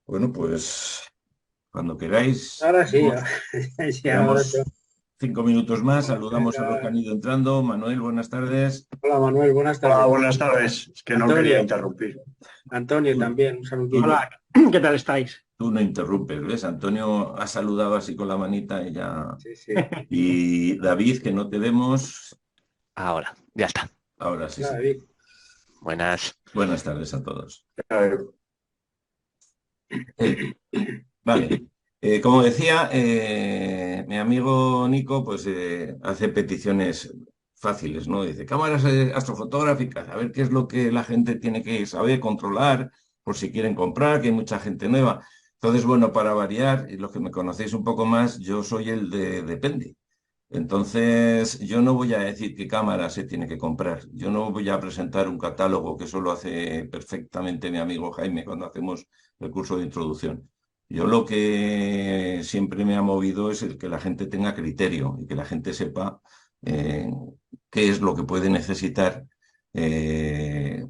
Bueno, pues cuando queráis, Ahora sí, sí, ahora sí. quedamos 5 minutos más, saludamos a los que Venga. han ido entrando. Manuel, buenas tardes. Hola Manuel, buenas Hola, tardes. buenas tardes. Es que no quería Antonio, interrumpir. Antonio Tú, también, un tú- saludito. Hola, ¿qué tal estáis? tú no interrumpes, ¿ves? Antonio ha saludado así con la manita y ya. Sí, sí. Y David, que no te vemos, Ahora, ya está. ahora sí, Hola, sí. David. Buenas. Buenas tardes a todos. A ver, Eh, vale. Como decía, mi amigo Nico, pues hace peticiones fáciles, ¿no? Dice, cámaras astrofotográficas, a ver qué es lo que la gente tiene que saber, controlar, por si quieren comprar, que hay mucha gente nueva. Entonces, bueno, para variar, y los que me conocéis un poco más, yo soy el de depende. Entonces, yo no voy a decir qué cámara se tiene que comprar. Yo no voy a presentar un catálogo, que eso lo hace perfectamente mi amigo Jaime cuando hacemos el curso de introducción. Yo lo que siempre me ha movido es el que la gente tenga criterio y que la gente sepa eh, qué es lo que puede necesitar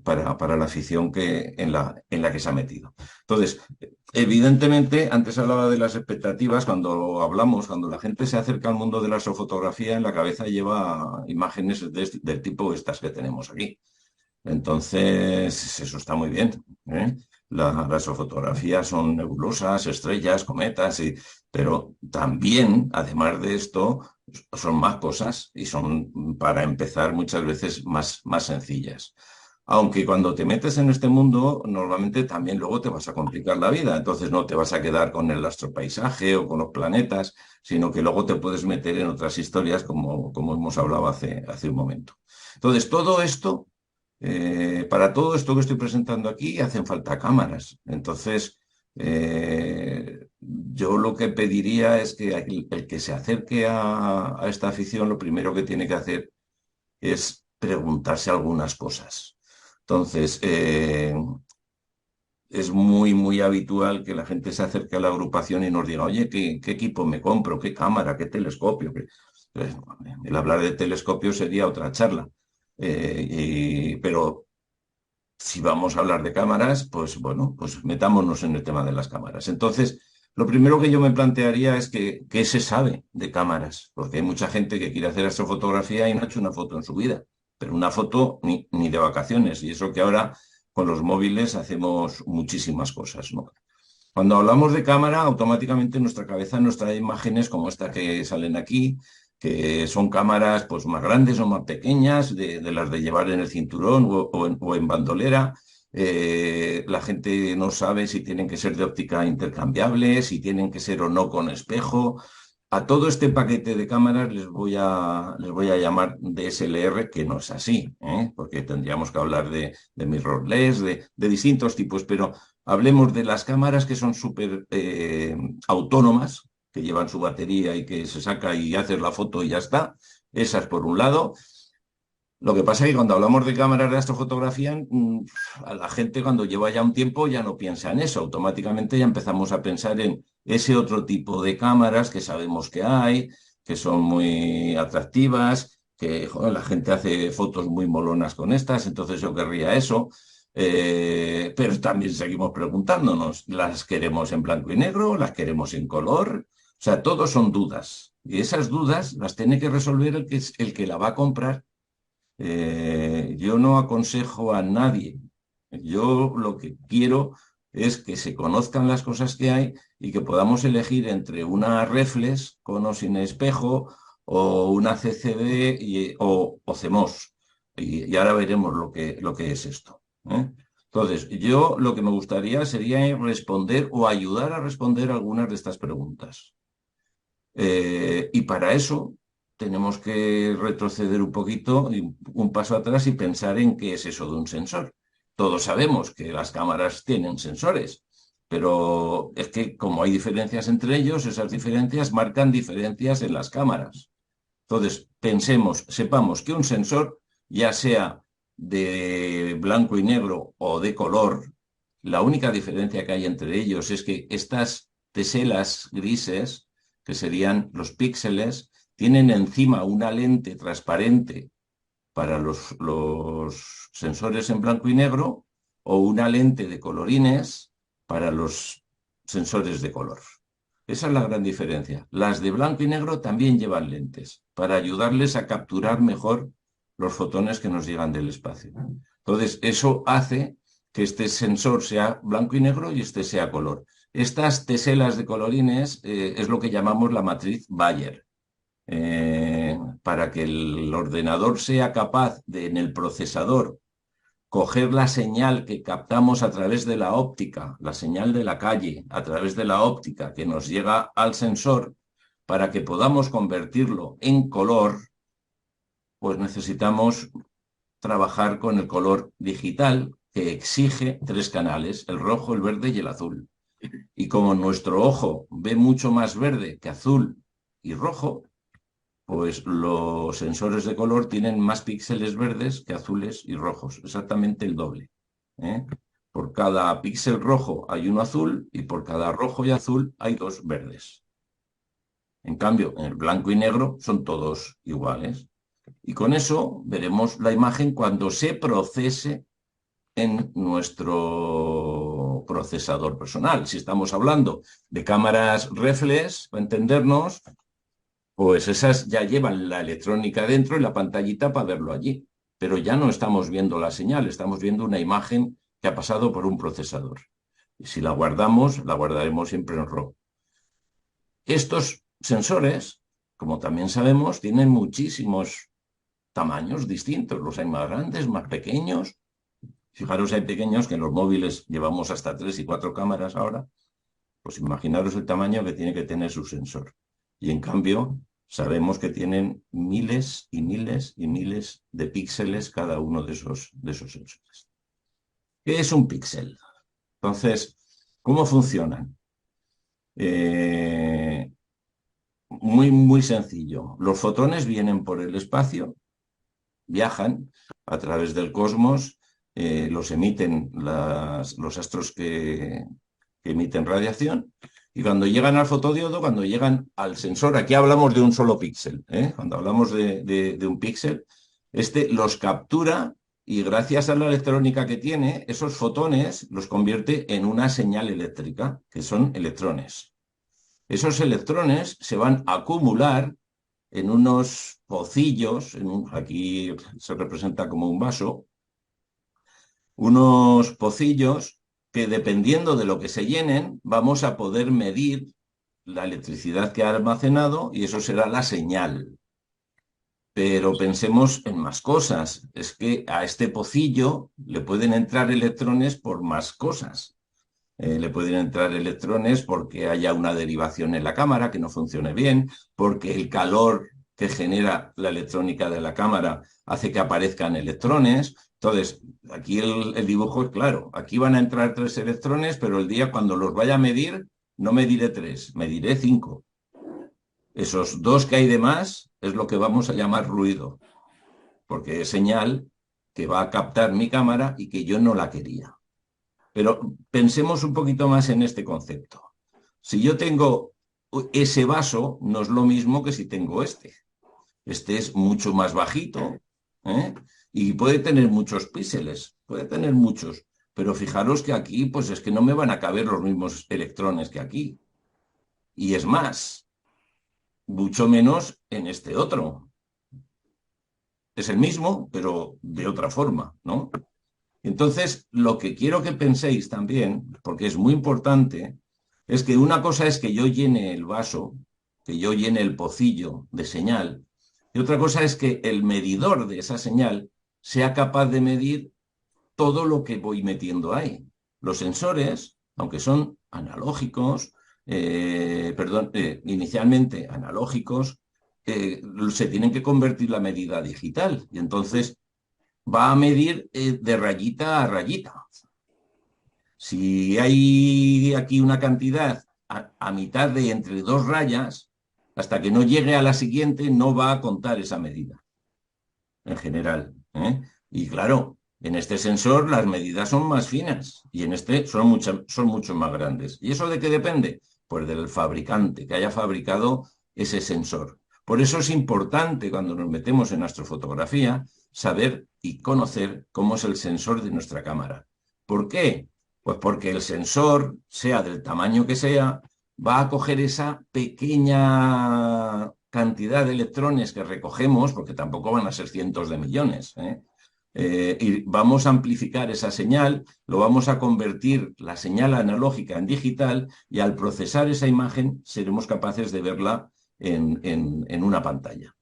para la afición en la que se ha metido. Entonces, evidentemente, antes hablaba de las expectativas, cuando la gente se acerca al mundo de la astrofotografía, en la cabeza lleva imágenes del tipo estas que tenemos aquí. Entonces, eso está muy bien, ¿eh? Las fotografías son nebulosas, estrellas, cometas, pero también, además de esto, son más cosas y son, para empezar, muchas veces más sencillas. Aunque cuando te metes en este mundo, normalmente también luego te vas a complicar la vida. Entonces no te vas a quedar con el astropaisaje o con los planetas, sino que luego te puedes meter en otras historias como hemos hablado hace un momento. Entonces, para todo esto que estoy presentando aquí hacen falta cámaras. Entonces, yo lo que pediría es que el que se acerque a esta afición, lo primero que tiene que hacer es preguntarse algunas cosas. Entonces, es muy habitual que la gente se acerque a la agrupación y nos diga, oye, ¿qué equipo me compro? ¿Qué cámara? ¿Qué telescopio? Pues, el hablar de telescopio sería otra charla. Pero si vamos a hablar de cámaras, pues bueno, pues metámonos en el tema de las cámaras. Entonces, lo primero que yo me plantearía es qué se sabe de cámaras, porque hay mucha gente que quiere hacer astrofotografía y no ha hecho una foto en su vida, pero una foto ni de vacaciones, y eso que ahora con los móviles hacemos muchísimas cosas, ¿no? Cuando hablamos de cámara, automáticamente nuestra cabeza nos trae imágenes como esta que salen aquí, que son cámaras pues más grandes o más pequeñas, de las de llevar en el cinturón o en bandolera. La gente no sabe si tienen que ser de óptica intercambiable, si tienen que ser o no con espejo. A todo este paquete de cámaras les voy a llamar DSLR, que no es así, ¿eh? Porque tendríamos que hablar de mirrorless, de distintos tipos, pero hablemos de las cámaras que son súper autónomas, que llevan su batería y que se saca y haces la foto y ya está. Esas por un lado. Lo que pasa es que cuando hablamos de cámaras de astrofotografía, a la gente cuando lleva ya un tiempo ya no piensa en eso. Automáticamente ya empezamos a pensar en ese otro tipo de cámaras que sabemos que hay, que son muy atractivas, que joder, la gente hace fotos muy molonas con estas, entonces yo querría eso. Pero también seguimos preguntándonos, ¿las queremos en blanco y negro? ¿Las queremos en color? O sea, todos son dudas. Y esas dudas las tiene que resolver el que la va a comprar. Yo no aconsejo a nadie. Yo lo que quiero es que se conozcan las cosas que hay y que podamos elegir entre una reflex con o sin espejo o una CCD o CMOS. Y ahora veremos lo que es esto, ¿eh? Entonces, yo lo que me gustaría sería responder o ayudar a responder algunas de estas preguntas. Y para eso tenemos que retroceder un poquito, un paso atrás y pensar en qué es eso de un sensor. Todos sabemos que las cámaras tienen sensores, pero es que como hay diferencias entre ellos, esas diferencias marcan diferencias en las cámaras. Entonces, sepamos que un sensor, ya sea de blanco y negro o de color, la única diferencia que hay entre ellos es que estas teselas grises, que serían los píxeles, tienen encima una lente transparente para los sensores en blanco y negro o una lente de colorines para los sensores de color. Esa es la gran diferencia. Las de blanco y negro también llevan lentes para ayudarles a capturar mejor los fotones que nos llegan del espacio. Entonces, eso hace que este sensor sea blanco y negro y este sea color. Estas teselas de colorines es lo que llamamos la matriz Bayer. Para que el ordenador sea capaz de, en el procesador, coger la señal que captamos a través de la óptica, la señal de la calle, a través de la óptica que nos llega al sensor, para que podamos convertirlo en color, pues necesitamos trabajar con el color digital, que exige 3 canales, el rojo, el verde y el azul. Y como nuestro ojo ve mucho más verde que azul y rojo, pues los sensores de color tienen más píxeles verdes que azules y rojos, exactamente el doble. Por cada píxel rojo hay uno azul y por cada rojo y azul hay 2 verdes. En cambio, en el blanco y negro son todos iguales. Y con eso veremos la imagen cuando se procese en nuestro procesador personal. Si estamos hablando de cámaras reflex, para entendernos, pues esas ya llevan la electrónica dentro y la pantallita para verlo allí. Pero ya no estamos viendo la señal, estamos viendo una imagen que ha pasado por un procesador. Y si la guardamos, la guardaremos siempre en RAW. Estos sensores, como también sabemos, tienen muchísimos tamaños distintos. Los hay más grandes, más pequeños. Fijaros, hay pequeños que en los móviles llevamos hasta 3 y 4 cámaras ahora. Pues imaginaros el tamaño que tiene que tener su sensor. Y en cambio, sabemos que tienen miles y miles y miles de píxeles cada uno de esos sensores. ¿Qué es un píxel? Entonces, ¿cómo funcionan? Muy sencillo. Los fotones vienen por el espacio, viajan a través del cosmos, los emiten los astros que emiten radiación, y cuando llegan al fotodiodo, cuando llegan al sensor, aquí hablamos de un solo píxel, cuando hablamos de un píxel, los captura y gracias a la electrónica que tiene, esos fotones los convierte en una señal eléctrica, que son electrones. Esos electrones se van a acumular en unos pocillos, aquí se representa como un vaso, unos pocillos que dependiendo de lo que se llenen, vamos a poder medir la electricidad que ha almacenado y eso será la señal. Pero pensemos en más cosas. Es que a este pocillo le pueden entrar electrones por más cosas. Le pueden entrar electrones porque haya una derivación en la cámara que no funcione bien, porque el calor que genera la electrónica de la cámara hace que aparezcan electrones. Entonces, aquí el dibujo es claro. Aquí van a entrar 3 electrones, pero el día cuando los vaya a medir, no mediré 3, mediré 5. Esos 2 que hay de más es lo que vamos a llamar ruido, porque es señal que va a captar mi cámara y que yo no la quería. Pero pensemos un poquito más en este concepto. Si yo tengo ese vaso, no es lo mismo que si tengo este. Este es mucho más bajito, y puede tener muchos píxeles, puede tener muchos. Pero fijaros que aquí, pues es que no me van a caber los mismos electrones que aquí. Y es más, mucho menos en este otro. Es el mismo, pero de otra forma, ¿no? Entonces, lo que quiero que penséis también, porque es muy importante, es que una cosa es que yo llene el vaso, que yo llene el pocillo de señal, y otra cosa es que el medidor de esa señal sea capaz de medir todo lo que voy metiendo ahí. Los sensores, aunque son analógicos, inicialmente analógicos, se tienen que convertir la medida digital, y entonces va a medir de rayita a rayita. Si hay aquí una cantidad a mitad de entre 2 rayas, hasta que no llegue a la siguiente, no va a contar esa medida, en general. Y claro, en este sensor las medidas son más finas y en este son mucho más grandes. ¿Y eso de qué depende? Pues del fabricante que haya fabricado ese sensor. Por eso es importante cuando nos metemos en astrofotografía saber y conocer cómo es el sensor de nuestra cámara. ¿Por qué? Pues porque el sensor, sea del tamaño que sea, va a coger esa pequeña cantidad de electrones que recogemos, porque tampoco van a ser cientos de millones, y vamos a amplificar esa señal, lo vamos a convertir la señal analógica en digital y al procesar esa imagen seremos capaces de verla en una pantalla.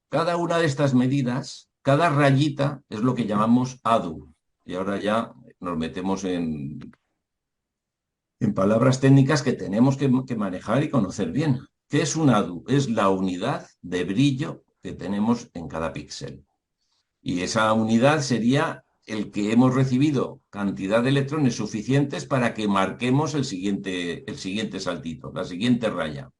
Cada una de estas medidas, cada rayita es lo que llamamos ADU. Y ahora ya nos metemos en palabras técnicas que tenemos que manejar y conocer bien. ¿Qué es un ADU? Es la unidad de brillo que tenemos en cada píxel. Y esa unidad sería el que hemos recibido cantidad de electrones suficientes para que marquemos el siguiente saltito, la siguiente raya.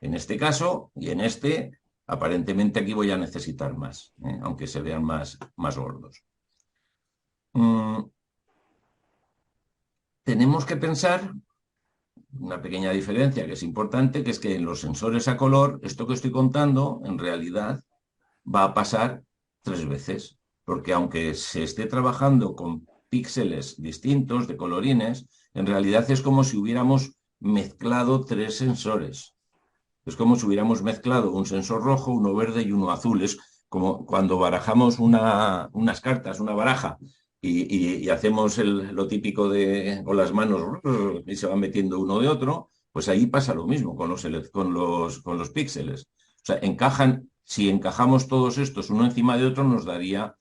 En este caso y en este, aparentemente aquí voy a necesitar más, aunque se vean más gordos. Tenemos que pensar una pequeña diferencia que es importante, que es que en los sensores a color, esto que estoy contando, en realidad va a pasar 3 veces, porque aunque se esté trabajando con píxeles distintos de colorines, en realidad es como si hubiéramos mezclado 3 sensores. Es como si hubiéramos mezclado un sensor rojo, uno verde y uno azul. Es como cuando barajamos unas cartas, una baraja, y hacemos lo típico con las manos y se van metiendo uno de otro, pues ahí pasa lo mismo con los píxeles. O sea, si encajamos todos estos uno encima de otro, nos daría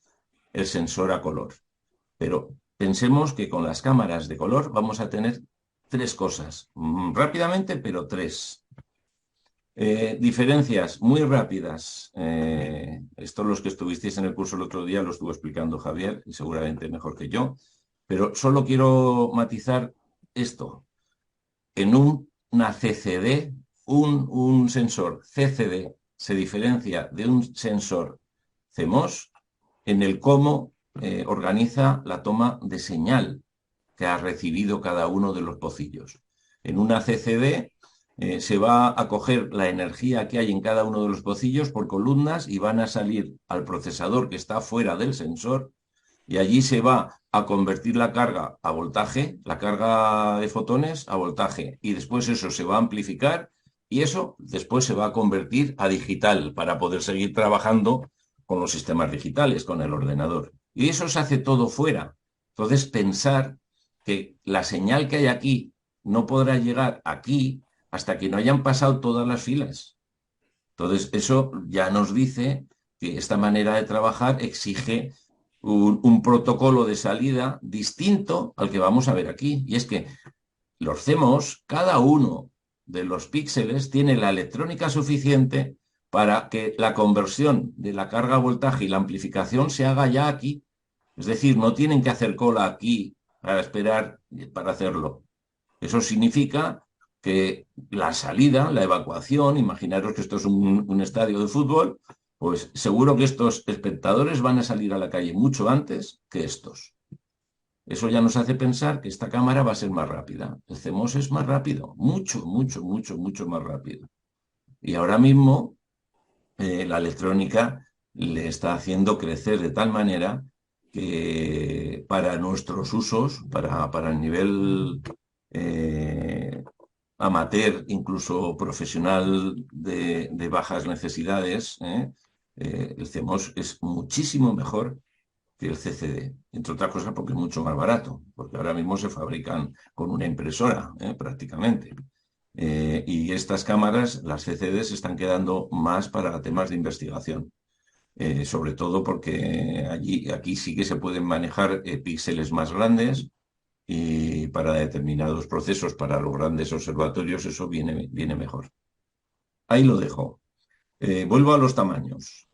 el sensor a color. Pero pensemos que con las cámaras de color vamos a tener 3 cosas. Rápidamente, pero 3. Diferencias muy rápidas. Esto los que estuvisteis en el curso el otro día lo estuvo explicando Javier, y seguramente mejor que yo, pero solo quiero matizar esto. En una CCD, un sensor CCD se diferencia de un sensor CMOS en el cómo organiza la toma de señal que ha recibido cada uno de los pocillos. En una CCD se va a coger la energía que hay en cada uno de los pocillos por columnas y van a salir al procesador que está fuera del sensor y allí se va a convertir la carga a voltaje, la carga de fotones a voltaje y después eso se va a amplificar y eso después se va a convertir a digital para poder seguir trabajando con los sistemas digitales, con el ordenador. Y eso se hace todo fuera. Entonces pensar que la señal que hay aquí no podrá llegar aquí hasta que no hayan pasado todas las filas. Entonces, eso ya nos dice que esta manera de trabajar exige un protocolo de salida distinto al que vamos a ver aquí. Y es que los CMOS, cada uno de los píxeles tiene la electrónica suficiente para que la conversión de la carga a voltaje y la amplificación se haga ya aquí. Es decir, no tienen que hacer cola aquí para esperar para hacerlo. Eso significa que la salida, la evacuación, imaginaros que esto es un estadio de fútbol, pues seguro que estos espectadores van a salir a la calle mucho antes que estos. Eso ya nos hace pensar que esta cámara va a ser más rápida. El CMOS es más rápido, mucho más rápido. Y ahora mismo la electrónica le está haciendo crecer de tal manera que para nuestros usos, para el nivel amateur, incluso profesional de bajas necesidades, el CMOS es muchísimo mejor que el CCD, entre otras cosas porque es mucho más barato, porque ahora mismo se fabrican con una impresora, prácticamente. Y estas cámaras, las CCD, se están quedando más para temas de investigación, sobre todo porque aquí sí que se pueden manejar píxeles más grandes y para determinados procesos, para los grandes observatorios, eso viene mejor. Ahí lo dejo. Vuelvo a los tamaños.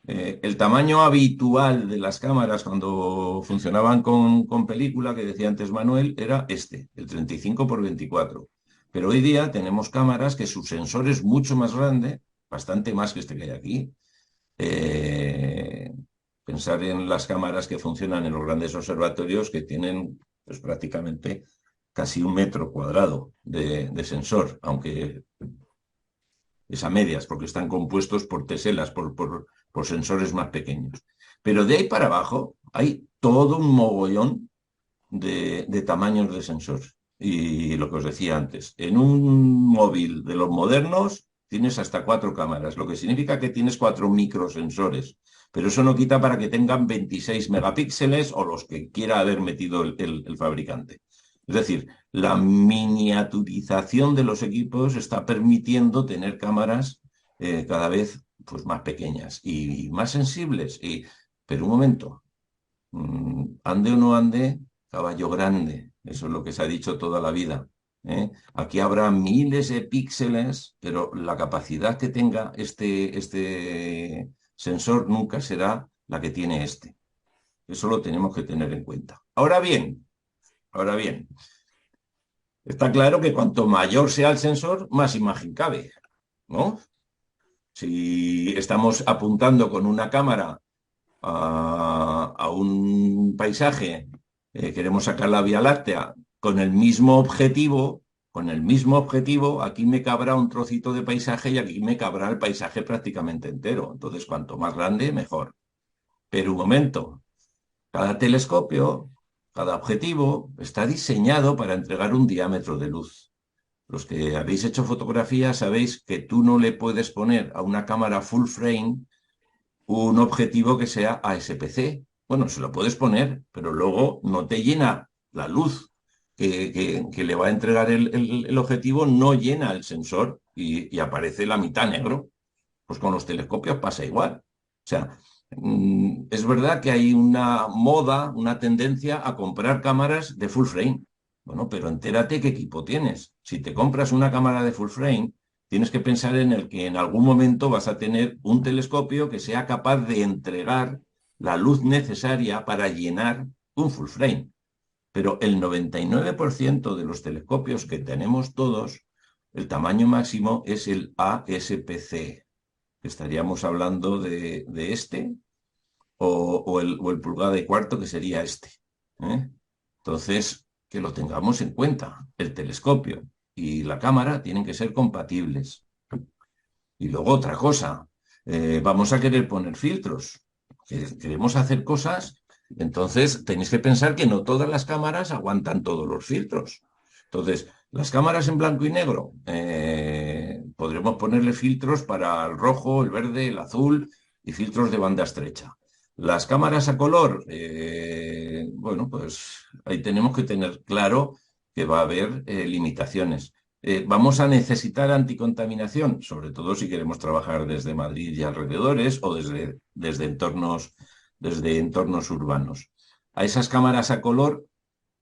El tamaño habitual de las cámaras cuando funcionaban con película, que decía antes Manuel, era el 35 por 24. Pero hoy día tenemos cámaras que su sensor es mucho más grande, bastante más que este que hay aquí. Pensar en las cámaras que funcionan en los grandes observatorios que tienen pues, prácticamente casi 1 metro cuadrado de sensor, aunque es a medias, porque están compuestos por teselas, por sensores más pequeños. Pero de ahí para abajo hay todo un mogollón de tamaños de sensor. Y lo que os decía antes, en un móvil de los modernos tienes hasta 4 cámaras, lo que significa que tienes 4 microsensores. Pero eso no quita para que tengan 26 megapíxeles o los que quiera haber metido el fabricante. Es decir, la miniaturización de los equipos está permitiendo tener cámaras cada vez pues, más pequeñas y más sensibles. Pero un momento, ande o no ande, caballo grande. Eso es lo que se ha dicho toda la vida. ¿Eh? Aquí habrá miles de píxeles, pero la capacidad que tenga este sensor nunca será la que tiene este. Eso lo tenemos que tener en cuenta. Ahora bien, está claro que cuanto mayor sea el sensor, más imagen cabe, ¿no? Si estamos apuntando con una cámara a un paisaje, queremos sacar la Vía Láctea con el mismo objetivo, aquí me cabrá un trocito de paisaje y aquí me cabrá el paisaje prácticamente entero. Entonces, cuanto más grande, mejor. Pero un momento, cada telescopio, cada objetivo está diseñado para entregar un diámetro de luz. Los que habéis hecho fotografía sabéis que tú no le puedes poner a una cámara full frame un objetivo que sea ASPC. Bueno, se lo puedes poner, pero luego no te llena la luz que le va a entregar el objetivo, no llena el sensor y aparece la mitad negro. Pues con los telescopios pasa igual. O sea, es verdad que hay una moda, una tendencia a comprar cámaras de full frame. Bueno, pero entérate qué equipo tienes. Si te compras una cámara de full frame, tienes que pensar en el que en algún momento vas a tener un telescopio que sea capaz de entregar la luz necesaria para llenar un full frame. Pero el 99% de los telescopios que tenemos todos, el tamaño máximo es el ASPC. Estaríamos hablando de este o el pulgada y cuarto, que sería este. ¿Eh? Entonces, que lo tengamos en cuenta. El telescopio y la cámara tienen que ser compatibles. Y luego otra cosa, vamos a querer poner filtros. Queremos hacer cosas, entonces tenéis que pensar que no todas las cámaras aguantan todos los filtros. Entonces, las cámaras en blanco y negro, podremos ponerle filtros para el rojo, el verde, el azul y filtros de banda estrecha. Las cámaras a color, bueno, pues ahí tenemos que tener claro que va a haber limitaciones. Vamos a necesitar anticontaminación, sobre todo si queremos trabajar desde Madrid y alrededores o desde entornos urbanos. A esas cámaras a color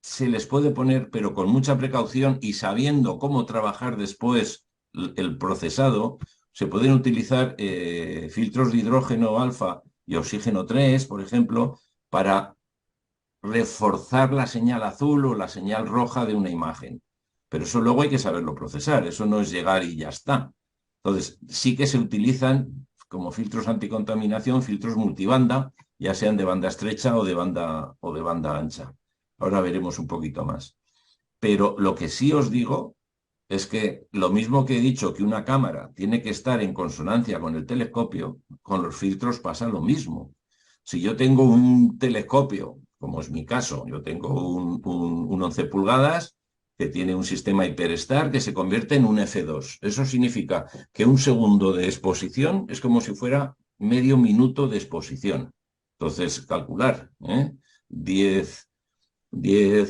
se les puede poner, pero con mucha precaución y sabiendo cómo trabajar después el procesado, se pueden utilizar filtros de hidrógeno alfa y oxígeno 3, por ejemplo, para reforzar la señal azul o la señal roja de una imagen. Pero eso luego hay que saberlo procesar, eso no es llegar y ya está. Entonces, sí que se utilizan como filtros anticontaminación, filtros multibanda, ya sean de banda estrecha o de banda ancha. Ahora veremos un poquito más. Pero lo que sí os digo es que lo mismo que he dicho que una cámara tiene que estar en consonancia con el telescopio, con los filtros pasa lo mismo. Si yo tengo un telescopio, como es mi caso, yo tengo un 11 pulgadas que tiene un sistema HyperStar que se convierte en un F2. Eso significa que un segundo de exposición es como si fuera medio minuto de exposición. Entonces, calcular, 10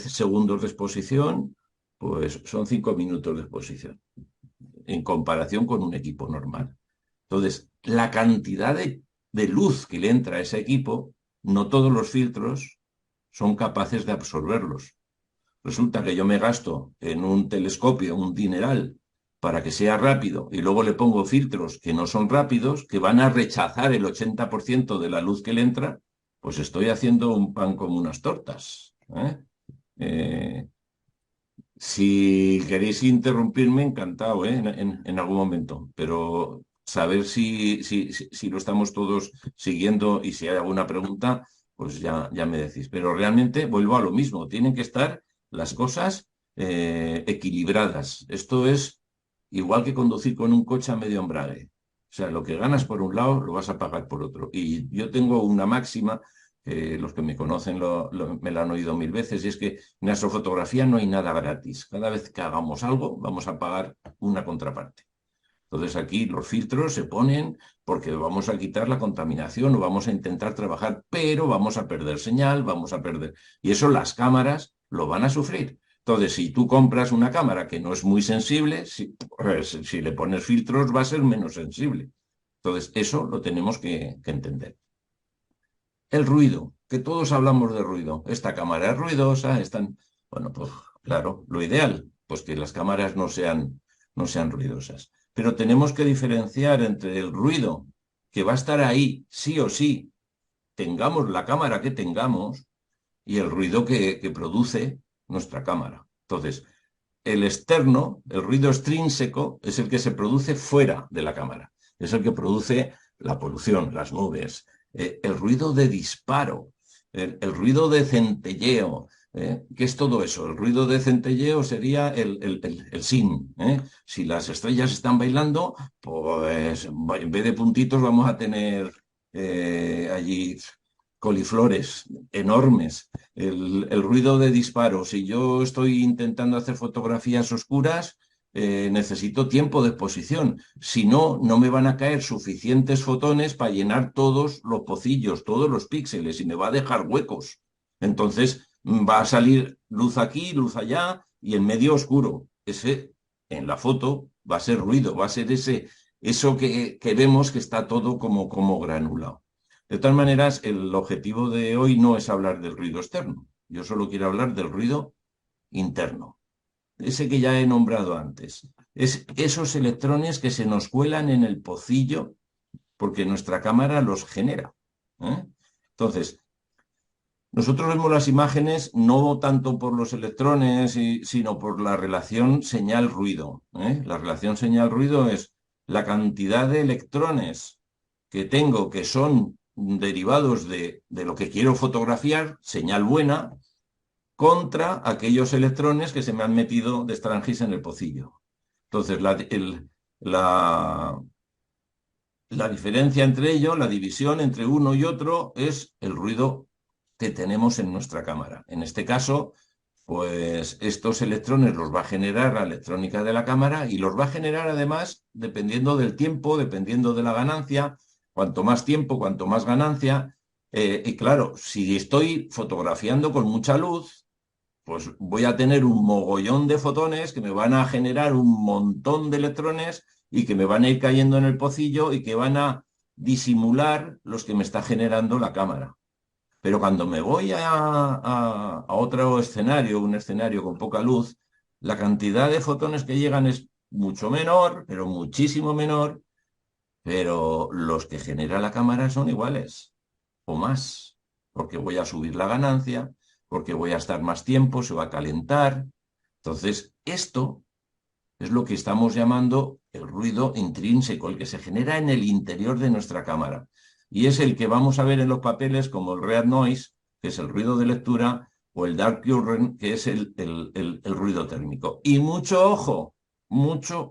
segundos de exposición, pues son 5 minutos de exposición, en comparación con un equipo normal. Entonces, la cantidad de luz que le entra a ese equipo, no todos los filtros son capaces de absorberlos. Resulta que yo me gasto en un telescopio un dineral para que sea rápido y luego le pongo filtros que no son rápidos, que van a rechazar el 80% de la luz que le entra, pues estoy haciendo un pan como unas tortas. Si queréis interrumpirme, encantado, en algún momento, pero saber si lo estamos todos siguiendo y si hay alguna pregunta, pues ya me decís. Pero realmente vuelvo a lo mismo, tienen que estar las cosas equilibradas. Esto es igual que conducir con un coche a medio embrague. O sea, lo que ganas por un lado lo vas a pagar por otro. Y yo tengo una máxima, los que me conocen me la han oído mil veces, y es que en astrofotografía no hay nada gratis. Cada vez que hagamos algo vamos a pagar una contraparte. Entonces aquí los filtros se ponen porque vamos a quitar la contaminación o vamos a intentar trabajar, pero vamos a perder señal, vamos a perder. Y eso las cámaras lo van a sufrir. Entonces, si tú compras una cámara que no es muy sensible, si le pones filtros va a ser menos sensible. Entonces, eso lo tenemos que entender. El ruido, que todos hablamos de ruido. Esta cámara es ruidosa, Bueno, pues claro, lo ideal, pues que las cámaras no sean ruidosas. Pero tenemos que diferenciar entre el ruido que va a estar ahí sí o sí, tengamos la cámara que tengamos, y el ruido que produce nuestra cámara. Entonces, el externo, el ruido extrínseco, es el que se produce fuera de la cámara. Es el que produce la polución, las nubes, el ruido de disparo, el ruido de centelleo. ¿Qué es todo eso? El ruido de centelleo sería el sin. Si las estrellas están bailando, pues en vez de puntitos vamos a tener allí coliflores enormes. El ruido de disparo. Si yo estoy intentando hacer fotografías oscuras, necesito tiempo de exposición. Si no, no me van a caer suficientes fotones para llenar todos los pocillos, todos los píxeles, y me va a dejar huecos. Entonces va a salir luz aquí, luz allá, y en medio oscuro. Ese, en la foto, va a ser ruido, va a ser eso que vemos que está todo como granulado. De todas maneras, el objetivo de hoy no es hablar del ruido externo. Yo solo quiero hablar del ruido interno. Ese que ya he nombrado antes. Es esos electrones que se nos cuelan en el pocillo porque nuestra cámara los genera. Entonces, nosotros vemos las imágenes no tanto por los electrones, sino por la relación señal-ruido. La relación señal-ruido es la cantidad de electrones que tengo que son derivados de lo que quiero fotografiar, señal buena, contra aquellos electrones que se me han metido de Strangis en el pocillo. Entonces, la diferencia entre ellos, la división entre uno y otro, es el ruido que tenemos en nuestra cámara. En este caso, pues estos electrones los va a generar la electrónica de la cámara, y los va a generar además dependiendo del tiempo, dependiendo de la ganancia. Cuanto más tiempo, cuanto más ganancia. Y claro, si estoy fotografiando con mucha luz, pues voy a tener un mogollón de fotones que me van a generar un montón de electrones y que me van a ir cayendo en el pocillo y que van a disimular los que me está generando la cámara. Pero cuando me voy a otro escenario, un escenario con poca luz, la cantidad de fotones que llegan es mucho menor, pero muchísimo menor, pero los que genera la cámara son iguales o más, porque voy a subir la ganancia, porque voy a estar más tiempo, se va a calentar. Entonces, esto es lo que estamos llamando el ruido intrínseco, el que se genera en el interior de nuestra cámara. Y es el que vamos a ver en los papeles como el red noise, que es el ruido de lectura, o el dark current, que es el ruido térmico. Y mucho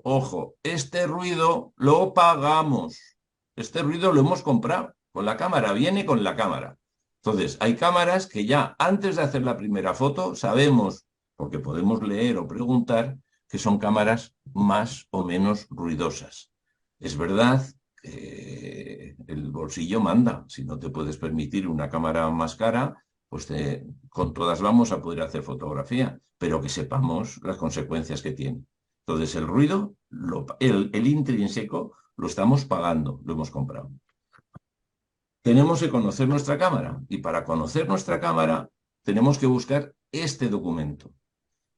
ojo, este ruido lo pagamos. Este ruido lo hemos comprado con la cámara, viene con la cámara. Entonces, hay cámaras que ya antes de hacer la primera foto sabemos, porque podemos leer o preguntar, que son cámaras más o menos ruidosas. Es verdad que el bolsillo manda. Si no te puedes permitir una cámara más cara, pues con todas vamos a poder hacer fotografía, pero que sepamos las consecuencias que tiene. Entonces, el ruido, el intrínseco, lo estamos pagando, lo hemos comprado. Tenemos que conocer nuestra cámara, y para conocer nuestra cámara tenemos que buscar este documento.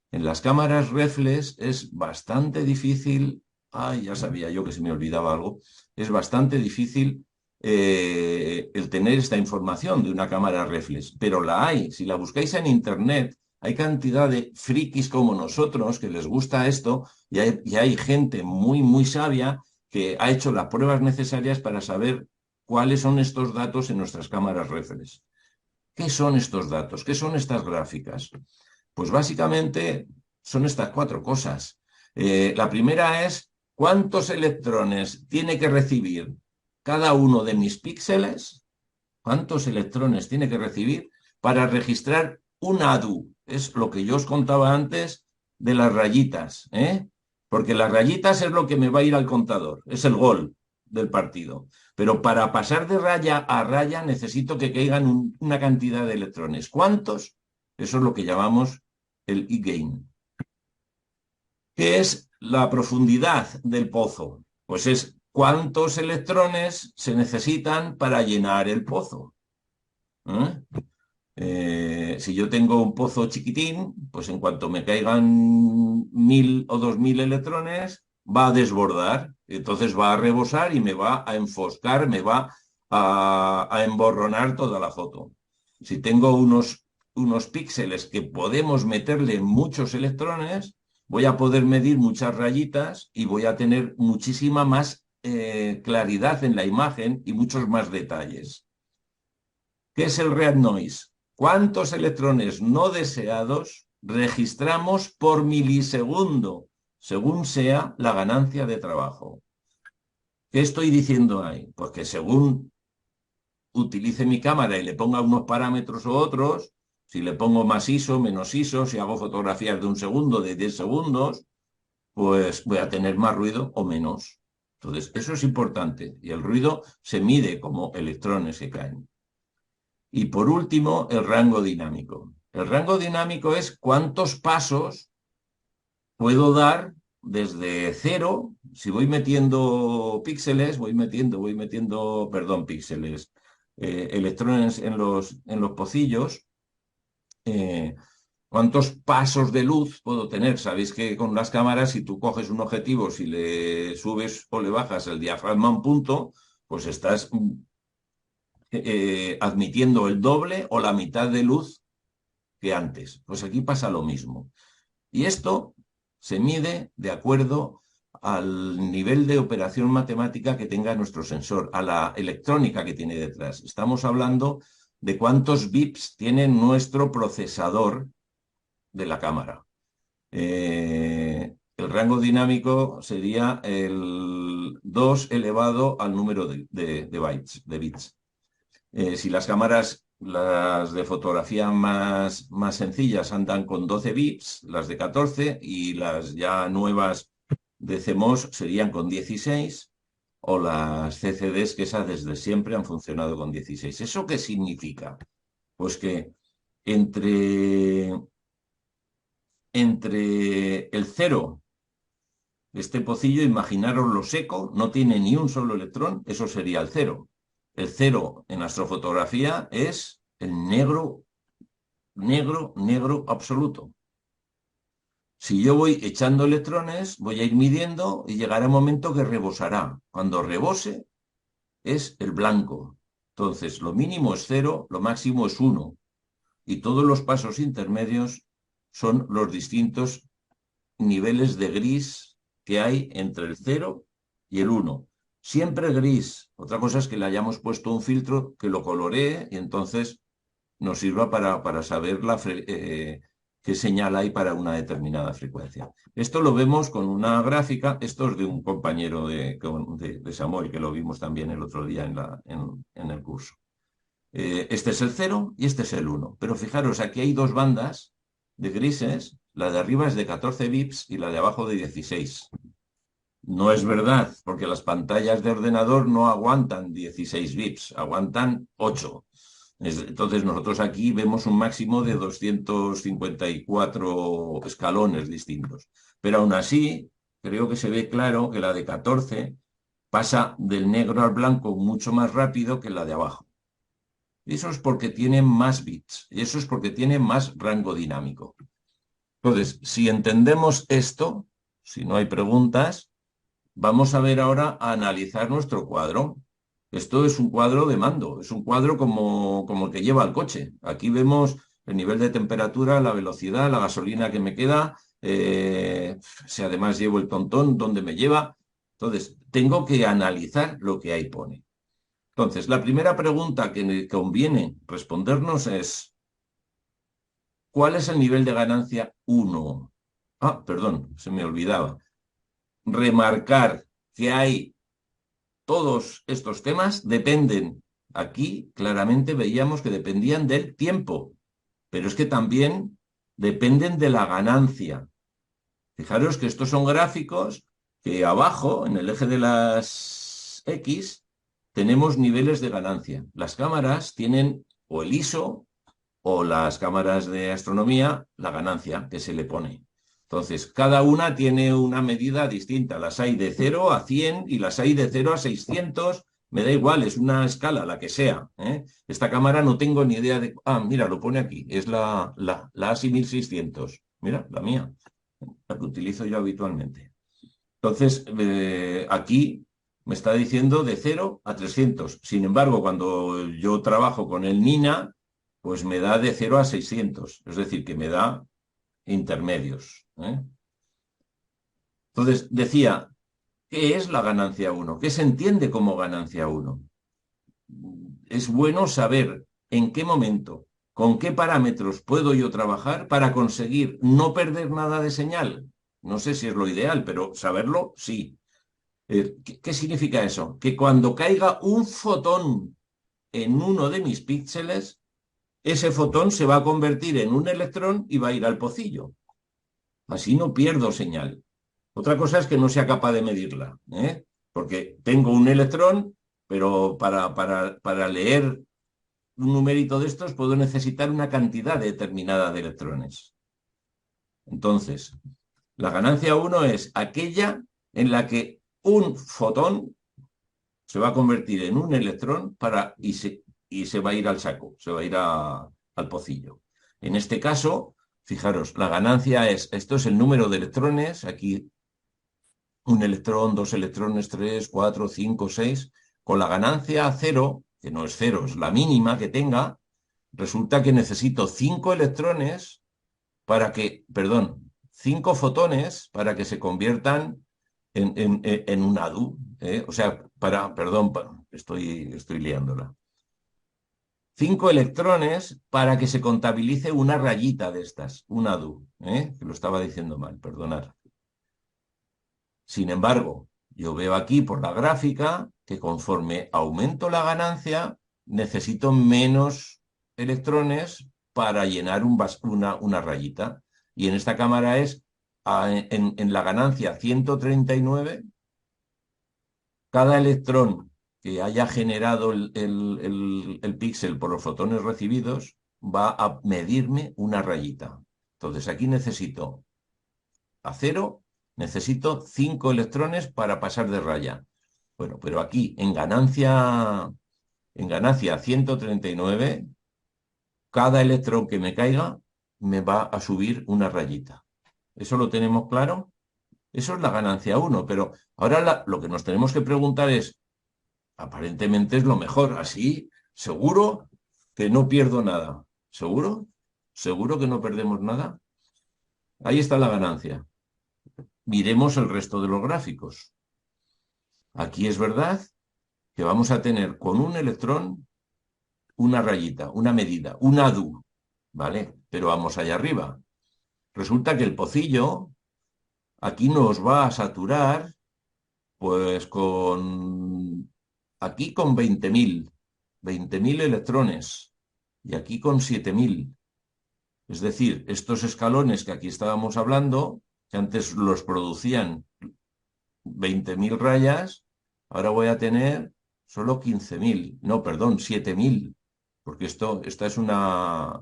En las cámaras reflex es bastante difícil, ya sabía yo que se me olvidaba algo, es bastante difícil el tener esta información de una cámara reflex, pero la hay. Si la buscáis en internet, hay cantidad de frikis como nosotros que les gusta esto, y hay gente muy, muy sabia que ha hecho las pruebas necesarias para saber cuáles son estos datos en nuestras cámaras reflex. ¿Qué son estos datos? ¿Qué son estas gráficas? Pues básicamente son estas 4 cosas. La primera es ¿cuántos electrones tiene que recibir cada uno de mis píxeles? ¿Cuántos electrones tiene que recibir para registrar un ADU? Es lo que yo os contaba antes de las rayitas, ¿eh? Porque las rayitas es lo que me va a ir al contador, es el gol del partido. Pero para pasar de raya a raya necesito que caigan una cantidad de electrones. ¿Cuántos? Eso es lo que llamamos el E-gain. ¿Qué es la profundidad del pozo? Pues es cuántos electrones se necesitan para llenar el pozo. Si yo tengo un pozo chiquitín, pues en cuanto me caigan 1000 o 2000 electrones, va a desbordar, entonces va a rebosar y me va a enfoscar, me va a emborronar toda la foto. Si tengo unos píxeles que podemos meterle muchos electrones, voy a poder medir muchas rayitas y voy a tener muchísima más claridad en la imagen y muchos más detalles. ¿Qué es el red noise? ¿Cuántos electrones no deseados registramos por milisegundo, según sea la ganancia de trabajo? ¿Qué estoy diciendo ahí? Pues que según utilice mi cámara y le ponga unos parámetros u otros, si le pongo más ISO, menos ISO, si hago fotografías de 1 segundo, de 10 segundos, pues voy a tener más ruido o menos. Entonces, eso es importante. Y el ruido se mide como electrones que caen. Y por último, el rango dinámico. El rango dinámico es cuántos pasos puedo dar desde cero. Si voy metiendo píxeles, píxeles, electrones en los pocillos, ¿cuántos pasos de luz puedo tener? Sabéis que con las cámaras, si tú coges un objetivo, si le subes o le bajas el diafragma a un punto, pues estás admitiendo el doble o la mitad de luz que antes. Pues aquí pasa lo mismo. Y esto se mide de acuerdo al nivel de operación matemática que tenga nuestro sensor, a la electrónica que tiene detrás. Estamos hablando de cuántos bits tiene nuestro procesador de la cámara. El rango dinámico sería el 2 elevado al número de bytes, de bits. Si las cámaras, las de fotografía más sencillas andan con 12 bits, las de 14, y las ya nuevas de CMOS serían con 16, o las CCDs, que esas desde siempre han funcionado con 16. ¿Eso qué significa? Pues que entre el cero, este pocillo, imaginaros lo seco, no tiene ni un solo electrón, eso sería el cero. El cero en astrofotografía es el negro, negro, negro absoluto. Si yo voy echando electrones, voy a ir midiendo y llegará un momento que rebosará. Cuando rebose es el blanco. Entonces, lo mínimo es 0, lo máximo es 1. Y todos los pasos intermedios son los distintos niveles de gris que hay entre el 0 y el 1. Siempre gris. Otra cosa es que le hayamos puesto un filtro que lo coloree y entonces nos sirva para saber qué señal hay para una determinada frecuencia. Esto lo vemos con una gráfica. Esto es de un compañero de Samuel, que lo vimos también el otro día en el curso. Este es el 0 y este es el 1. Pero fijaros, aquí hay dos bandas de grises. La de arriba es de 14 bits y la de abajo de 16. No es verdad, porque las pantallas de ordenador no aguantan 16 bits, aguantan 8. Entonces nosotros aquí vemos un máximo de 254 escalones distintos. Pero aún así, creo que se ve claro que la de 14 pasa del negro al blanco mucho más rápido que la de abajo. Y eso es porque tiene más bits, y eso es porque tiene más rango dinámico. Entonces, si entendemos esto, si no hay preguntas, vamos a ver ahora a analizar nuestro cuadro. Esto es un cuadro de mando, es un cuadro como el que lleva el coche. Aquí vemos el nivel de temperatura, la velocidad, la gasolina que me queda, si además llevo el tontón, dónde me lleva. Entonces, tengo que analizar lo que ahí pone. Entonces, la primera pregunta que conviene respondernos es: ¿cuál es el nivel de ganancia 1? Ah, perdón, se me olvidaba. remarcar que hay todos estos temas dependen, aquí claramente veíamos que dependían del tiempo, pero es que también dependen de la ganancia. Fijaros que estos son gráficos que abajo, en el eje de las X, tenemos niveles de ganancia. Las cámaras tienen o el ISO o las cámaras de astronomía, la ganancia que se le pone. Entonces, cada una tiene una medida distinta. Las hay de 0 a 100 y las hay de 0 a 600. Me da igual, es una escala, la que sea. Esta cámara no tengo ni idea de... Ah, mira, lo pone aquí. Es la ASI 1600. Mira, la mía, la que utilizo yo habitualmente. Entonces, aquí me está diciendo de 0 a 300. Sin embargo, cuando yo trabajo con el Nina, pues me da de 0 a 600. Es decir, que me da intermedios. Entonces, decía, ¿qué es la ganancia 1? ¿Qué se entiende como ganancia 1? Es bueno saber en qué momento, con qué parámetros puedo yo trabajar para conseguir no perder nada de señal. No sé si es lo ideal, pero saberlo, sí. ¿Qué significa eso? Que cuando caiga un fotón en uno de mis píxeles, ese fotón se va a convertir en un electrón y va a ir al pocillo. Así no pierdo señal. Otra cosa es que no sea capaz de medirla, porque tengo un electrón, pero para leer un numerito de estos puedo necesitar una cantidad determinada de electrones. Entonces, la ganancia 1 es aquella en la que un fotón se va a convertir en un electrón y se va a ir al saco, se va a ir al pocillo. En este caso, fijaros, la ganancia esto es el número de electrones, aquí un electrón, dos electrones, 3, 4, 5, 6, con la ganancia 0, que no es 0, es la mínima que tenga, resulta que necesito 5 electrones perdón, 5 fotones para que se conviertan en un ADU. O sea, perdón, estoy liándola. 5 electrones para que se contabilice una rayita de estas, un ADU, que lo estaba diciendo mal, perdonad. Sin embargo, yo veo aquí por la gráfica que conforme aumento la ganancia, necesito menos electrones para llenar una rayita. Y en esta cámara es en la ganancia 139, cada electrón que haya generado el píxel por los fotones recibidos va a medirme una rayita. Entonces aquí necesito a 0, necesito 5 electrones para pasar de raya. Bueno, pero aquí en ganancia 139, cada electrón que me caiga me va a subir una rayita. ¿Eso lo tenemos claro? Eso es la ganancia 1, pero ahora lo que nos tenemos que preguntar es, aparentemente es lo mejor, así, seguro que no pierdo nada. ¿Seguro? ¿Seguro que no perdemos nada? Ahí está la ganancia. Miremos el resto de los gráficos. Aquí es verdad que vamos a tener con un electrón una rayita, una medida, un ADU, ¿vale? Pero vamos allá arriba. Resulta que el pocillo aquí nos va a saturar, pues aquí con 20.000 electrones y aquí con 7.000. Es decir, estos escalones que aquí estábamos hablando, que antes los producían 20.000 rayas, ahora voy a tener solo 15.000, no, perdón, 7.000, porque esta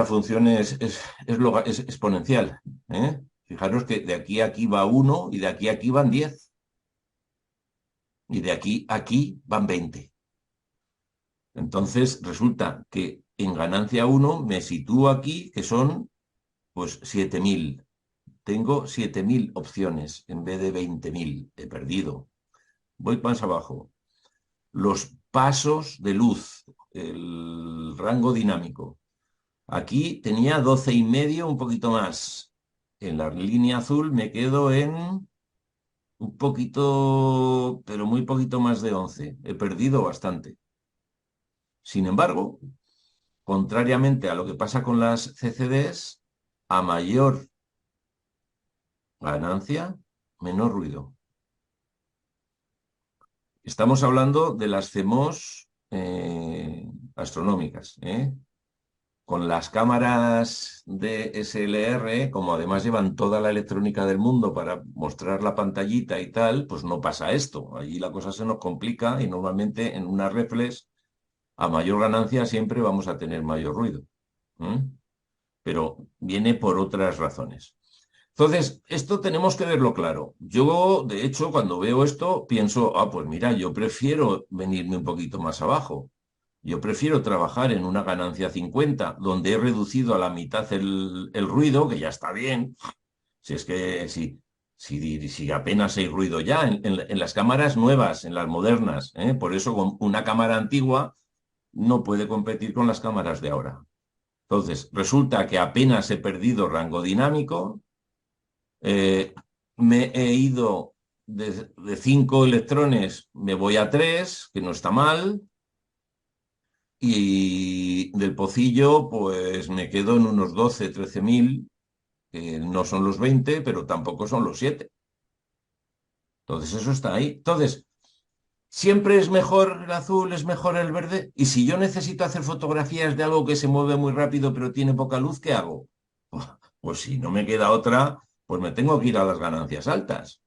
función es exponencial. Fijaros que de aquí a aquí va 1 y de aquí a aquí van 10. Y de aquí a aquí van 20. Entonces resulta que en ganancia 1 me sitúo aquí, que son pues 7.000. Tengo 7.000 opciones en vez de 20.000. He perdido. Voy más abajo. Los pasos de luz, el rango dinámico. Aquí tenía 12,5, un poquito más. En la línea azul me quedo en un poquito, pero muy poquito más de 11. He perdido bastante. Sin embargo, contrariamente a lo que pasa con las CCDs, a mayor ganancia, menor ruido. Estamos hablando de las CMOS astronómicas, ¿eh? Con las cámaras de DSLR, como además llevan toda la electrónica del mundo para mostrar la pantallita y tal, pues no pasa esto. Allí la cosa se nos complica y normalmente en una reflex, a mayor ganancia siempre vamos a tener mayor ruido. ¿Eh? Pero viene por otras razones. Entonces, esto tenemos que verlo claro. Yo, de hecho, cuando veo esto, pienso, pues mira, yo prefiero venirme un poquito más abajo. Yo prefiero trabajar en una ganancia 50, donde he reducido a la mitad el ruido, que ya está bien. Si es que si apenas hay ruido ya en las cámaras nuevas, en las modernas, ¿eh? Por eso con una cámara antigua no puede competir con las cámaras de ahora. Entonces, resulta que apenas he perdido rango dinámico, me he ido de 5 electrones, me voy a 3, que no está mal, y del pocillo, pues me quedo en unos 12, 13.000, que no son los 20, pero tampoco son los 7. Entonces, eso está ahí. Entonces, siempre es mejor el azul, es mejor el verde. Y si yo necesito hacer fotografías de algo que se mueve muy rápido, pero tiene poca luz, ¿qué hago? Pues si no me queda otra, pues me tengo que ir a las ganancias altas.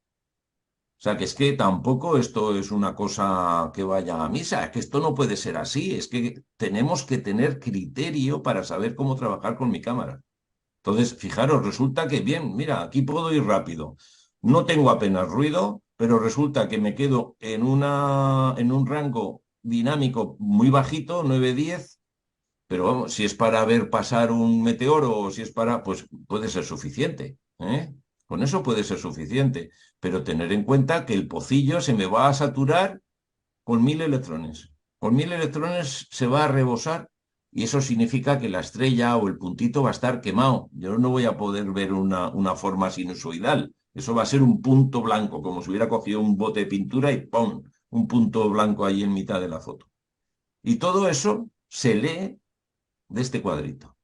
O sea, que es que tampoco esto es una cosa que vaya a misa, es que esto no puede ser así, es que tenemos que tener criterio para saber cómo trabajar con mi cámara. Entonces, fijaros, resulta que bien, mira, aquí puedo ir rápido. No tengo apenas ruido, pero resulta que me quedo en un rango dinámico muy bajito, 9-10, pero vamos, si es para ver pasar un meteoro o si es para, pues puede ser suficiente, ¿eh? Con eso puede ser suficiente, pero tener en cuenta que el pocillo se me va a saturar con 1.000 electrones. Con 1.000 electrones se va a rebosar y eso significa que la estrella o el puntito va a estar quemado. Yo no voy a poder ver una forma sinusoidal. Eso va a ser un punto blanco, como si hubiera cogido un bote de pintura y ¡pum! Un punto blanco ahí en mitad de la foto. Y todo eso se lee de este cuadrito.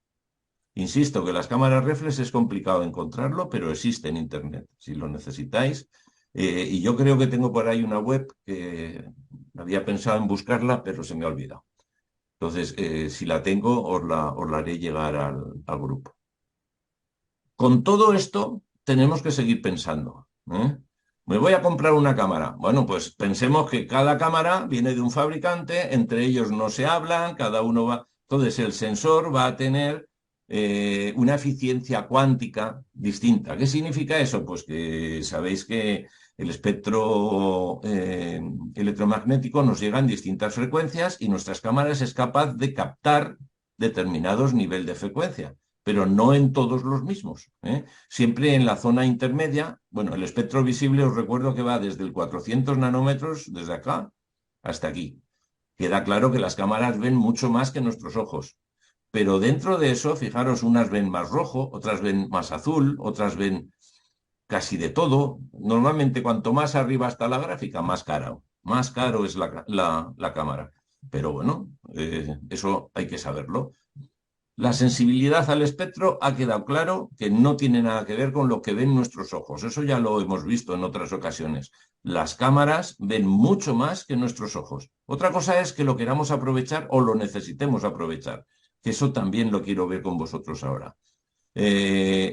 Insisto que las cámaras reflex es complicado encontrarlo, pero existe en Internet, si lo necesitáis. Y yo creo que tengo por ahí una web que había pensado en buscarla, pero se me ha olvidado. Entonces, si la tengo, os la haré llegar al grupo. Con todo esto, tenemos que seguir pensando, ¿eh? Me voy a comprar una cámara. Bueno, pues pensemos que cada cámara viene de un fabricante, entre ellos no se hablan, cada uno va. Entonces, el sensor va a tener una eficiencia cuántica distinta. ¿Qué significa eso? Pues que sabéis que el espectro electromagnético nos llega en distintas frecuencias y nuestras cámaras es capaz de captar determinados niveles de frecuencia, pero no en todos los mismos, ¿eh? Siempre en la zona intermedia. Bueno, el espectro visible os recuerdo que va desde el 400 nanómetros, desde acá, hasta aquí. Queda claro que las cámaras ven mucho más que nuestros ojos. Pero dentro de eso, fijaros, unas ven más rojo, otras ven más azul, otras ven casi de todo. Normalmente, cuanto más arriba está la gráfica, más caro. Más caro es la cámara. Pero bueno, eso hay que saberlo. La sensibilidad al espectro ha quedado claro que no tiene nada que ver con lo que ven nuestros ojos. Eso ya lo hemos visto en otras ocasiones. Las cámaras ven mucho más que nuestros ojos. Otra cosa es que lo queramos aprovechar o lo necesitemos aprovechar, que eso también lo quiero ver con vosotros ahora.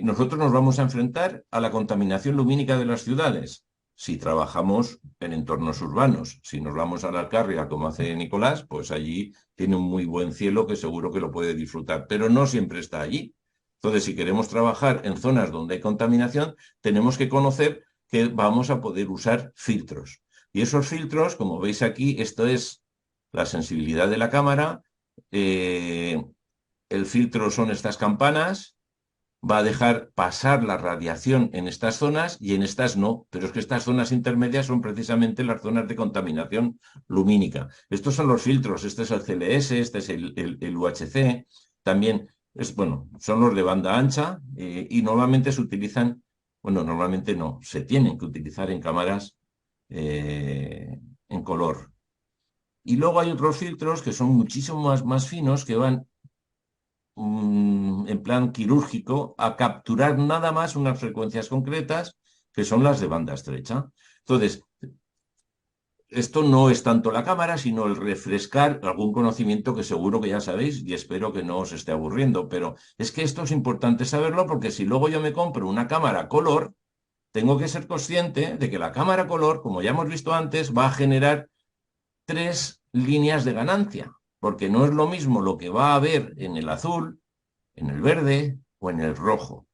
Nosotros nos vamos a enfrentar a la contaminación lumínica de las ciudades si trabajamos en entornos urbanos. Si nos vamos a la Alcarria, como hace Nicolás, pues allí tiene un muy buen cielo que seguro que lo puede disfrutar, pero no siempre está allí. Entonces, si queremos trabajar en zonas donde hay contaminación, tenemos que conocer que vamos a poder usar filtros. Y esos filtros, como veis aquí, esto es la sensibilidad de la cámara. El filtro son estas campanas. Va a dejar pasar la radiación en estas zonas y en estas no, pero es que estas zonas intermedias son precisamente las zonas de contaminación lumínica. Estos son los filtros, este es el CLS, este es el UHC, también bueno, son los de banda ancha y normalmente se utilizan, bueno, normalmente no, se tienen que utilizar en cámaras en color. Y luego hay otros filtros que son muchísimo más finos que van en plan quirúrgico a capturar nada más unas frecuencias concretas que son las de banda estrecha. Entonces, esto no es tanto la cámara, sino el refrescar algún conocimiento que seguro que ya sabéis y espero que no os esté aburriendo, pero es que esto es importante saberlo porque si luego yo me compro una cámara color, tengo que ser consciente de que la cámara color, como ya hemos visto antes, va a generar 3 líneas de ganancia, porque no es lo mismo lo que va a haber en el azul, en el verde o en el rojo.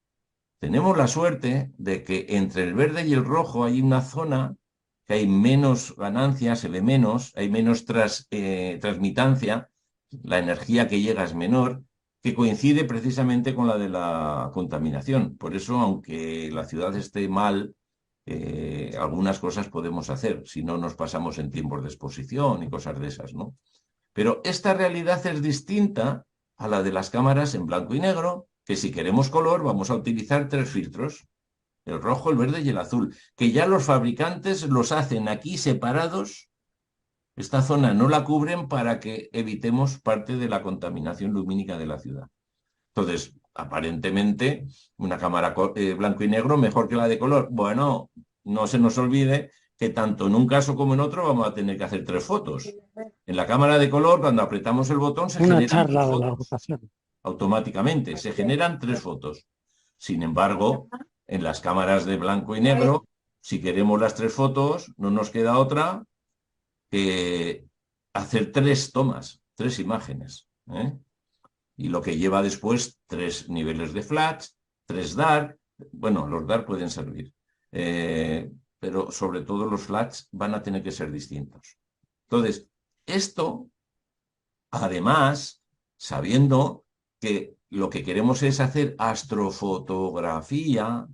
Tenemos la suerte de que entre el verde y el rojo hay una zona que hay menos ganancia, se ve menos, hay menos transmitancia, la energía que llega es menor, que coincide precisamente con la de la contaminación. Por eso, aunque la ciudad esté mal, algunas cosas podemos hacer, si no nos pasamos en tiempos de exposición y cosas de esas, ¿no? Pero esta realidad es distinta a la de las cámaras en blanco y negro, que si queremos color vamos a utilizar 3 filtros, el rojo, el verde y el azul, que ya los fabricantes los hacen aquí separados. Esta zona no la cubren para que evitemos parte de la contaminación lumínica de la ciudad. Entonces, aparentemente, una cámara blanco y negro mejor que la de color. Bueno, no se nos olvide que tanto en un caso como en otro vamos a tener que hacer 3 fotos. En la cámara de color, cuando apretamos el botón, se Una generan charla 3 de la fotos. agrupación. Automáticamente, se generan 3 fotos. Sin embargo, en las cámaras de blanco y negro, si queremos las 3 fotos, no nos queda otra que hacer 3 tomas, 3 imágenes, ¿eh? Y lo que lleva después 3 niveles de flash, 3 dark. Bueno, los dark pueden servir, pero sobre todo los flash van a tener que ser distintos. Entonces, esto, además, sabiendo que lo que queremos es hacer astrofotografía,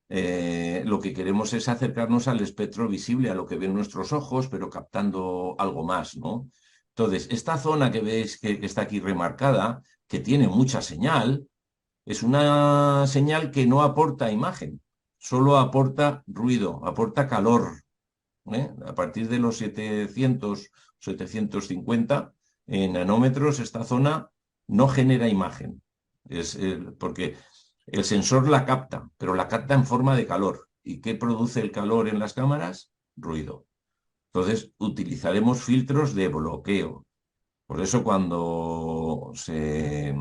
lo que queremos es acercarnos al espectro visible, a lo que ven nuestros ojos, pero captando algo más, ¿no? Entonces, esta zona que veis que está aquí remarcada, que tiene mucha señal, es una señal que no aporta imagen, solo aporta ruido, aporta calor, ¿eh? A partir de los 700, 750 nanómetros, esta zona no genera imagen. Porque el sensor la capta, pero la capta en forma de calor. ¿Y qué produce el calor en las cámaras? Ruido. Entonces, utilizaremos filtros de bloqueo. Por eso cuando se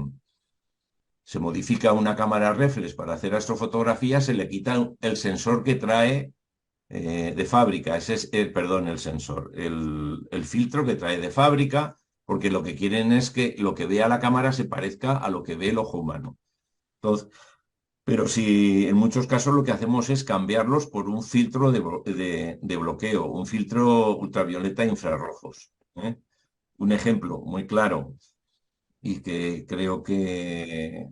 modifica una cámara reflex para hacer astrofotografía, se le quita el sensor que trae de fábrica. Ese es, perdón, el sensor, el filtro que trae de fábrica, porque lo que quieren es que lo que vea la cámara se parezca a lo que ve el ojo humano. Entonces, pero si en muchos casos lo que hacemos es cambiarlos por un filtro de bloqueo, un filtro ultravioleta infrarrojos, ¿eh? Un ejemplo muy claro y que creo que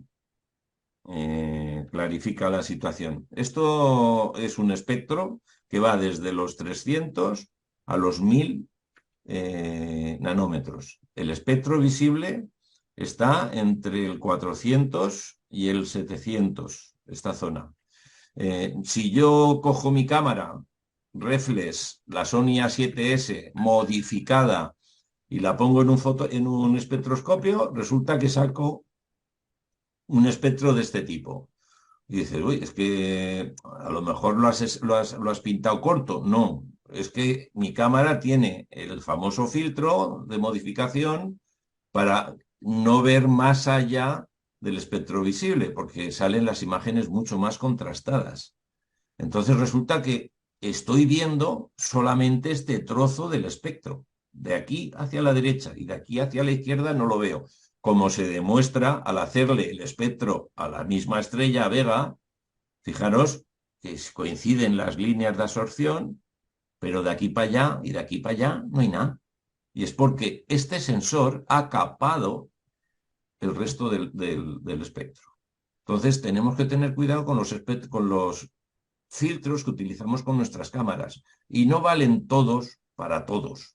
clarifica la situación. Esto es un espectro que va desde los 300 a los 1000 nanómetros. El espectro visible está entre el 400 y el 700, esta zona. Si yo cojo mi cámara reflex, la Sony A7S modificada, y la pongo en un espectroscopio, resulta que saco un espectro de este tipo. Y dices, uy, es que a lo mejor lo has pintado corto. No, es que mi cámara tiene el famoso filtro de modificación para no ver más allá del espectro visible, porque salen las imágenes mucho más contrastadas. Entonces resulta que estoy viendo solamente este trozo del espectro. De aquí hacia la derecha y de aquí hacia la izquierda no lo veo. Como se demuestra al hacerle el espectro a la misma estrella Vega, fijaros que coinciden las líneas de absorción, pero de aquí para allá y de aquí para allá no hay nada. Y es porque este sensor ha capado el resto del espectro. Entonces tenemos que tener cuidado con los filtros que utilizamos con nuestras cámaras. Y no valen todos para todos.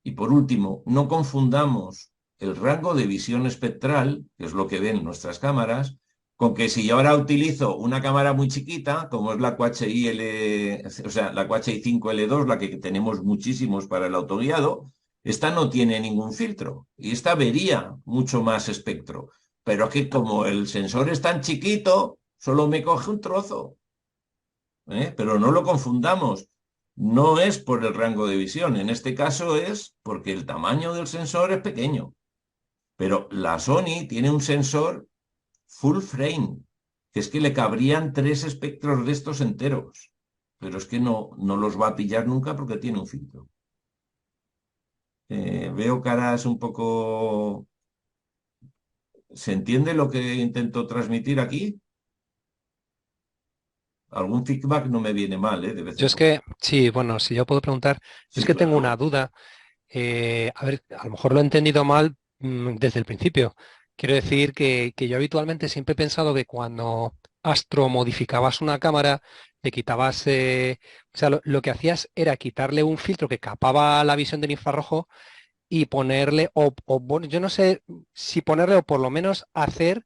Y por último, no confundamos el rango de visión espectral, que es lo que ven nuestras cámaras, con que si yo ahora utilizo una cámara muy chiquita, como es la QHI o sea, la QHI 5L2, la que tenemos muchísimos para el autoguiado, esta no tiene ningún filtro y esta vería mucho más espectro. Pero es que como el sensor es tan chiquito, solo me coge un trozo. Pero no lo confundamos. No es por el rango de visión. En este caso es porque el tamaño del sensor es pequeño. Pero la Sony tiene un sensor full frame, que es que le cabrían 3 espectros de estos enteros. Pero es que no los va a pillar nunca porque tiene un filtro. Veo caras un poco... ¿Se entiende lo que intento transmitir aquí? Algún feedback no me viene mal, de vez Yo en es cuando. que, sí, bueno, si yo puedo preguntar, yo es Sí, que tengo una claro. duda. A ver, a lo mejor lo he entendido mal desde el principio. Quiero decir que yo habitualmente siempre he pensado que cuando astromodificabas una cámara, le quitabas, o sea, lo que hacías era quitarle un filtro que capaba la visión del infrarrojo y ponerle, bueno, yo no sé si ponerle o por lo menos hacer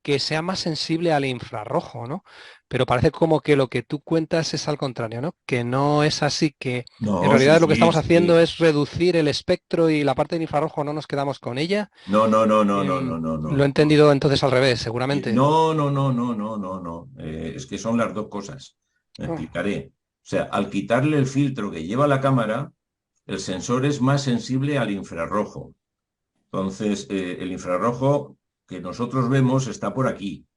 que sea más sensible al infrarrojo, ¿no? Pero parece como que lo que tú cuentas es al contrario, ¿no? Que no es así, que en No, sí, realidad lo que sí, estamos haciendo sí. es reducir el espectro y la parte del infrarrojo no nos quedamos con ella. No, no, no, no, no, no, no, Lo he no. entendido entonces al revés, seguramente. No, no, no, no, no, no, no. Es que son las dos cosas. Me Ah, explicaré. O sea, al quitarle el filtro que lleva la cámara, el sensor es más sensible al infrarrojo. Entonces, el infrarrojo que nosotros vemos está por aquí.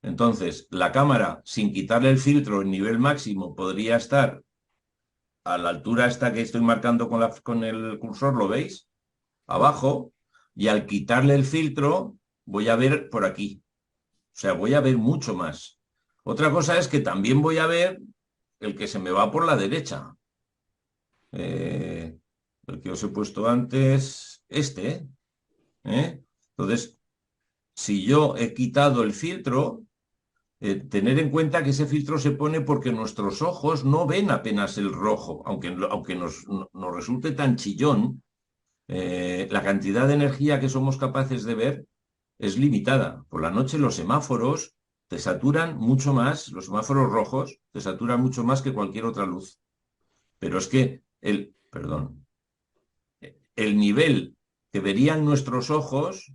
Entonces, la cámara, sin quitarle el filtro en nivel máximo, podría estar a la altura esta que estoy marcando con el cursor, ¿lo veis? Abajo, y al quitarle el filtro, voy a ver por aquí. O sea, voy a ver mucho más. Otra cosa es que también voy a ver el que se me va por la derecha. Eh, el que os he puesto antes, este. Entonces, si yo he quitado el filtro, tener en cuenta que ese filtro se pone porque nuestros ojos no ven apenas el rojo, aunque nos resulte tan chillón, la cantidad de energía que somos capaces de ver es limitada. Por la noche los semáforos te saturan mucho más, los semáforos rojos te saturan mucho más que cualquier otra luz. Pero es que el nivel que verían nuestros ojos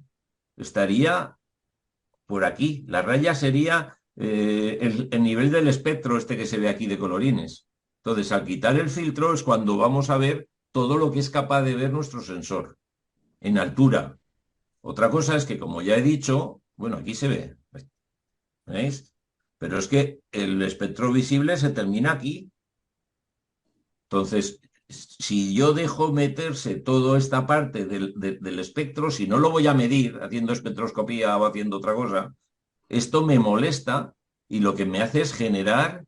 estaría por aquí. La raya sería el nivel del espectro este que se ve aquí de colorines. Entonces, al quitar el filtro es cuando vamos a ver todo lo que es capaz de ver nuestro sensor en altura. Otra cosa es que, como ya he dicho, bueno, aquí se ve, ¿veis? Pero es que el espectro visible se termina aquí. Entonces, si yo dejo meterse toda esta parte del espectro, si no lo voy a medir haciendo espectroscopía o haciendo otra cosa, esto me molesta y lo que me hace es generar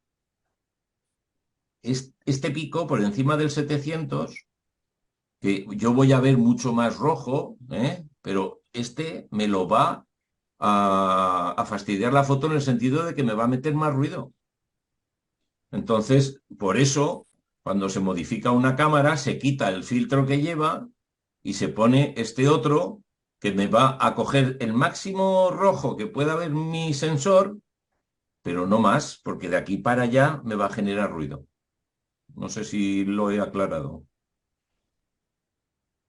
este pico por encima del 700, que yo voy a ver mucho más rojo, pero este me lo va a fastidiar la foto en el sentido de que me va a meter más ruido. Entonces, por eso, cuando se modifica una cámara, se quita el filtro que lleva y se pone este otro que me va a coger el máximo rojo que pueda ver mi sensor, pero no más, porque de aquí para allá me va a generar ruido. No sé si lo he aclarado.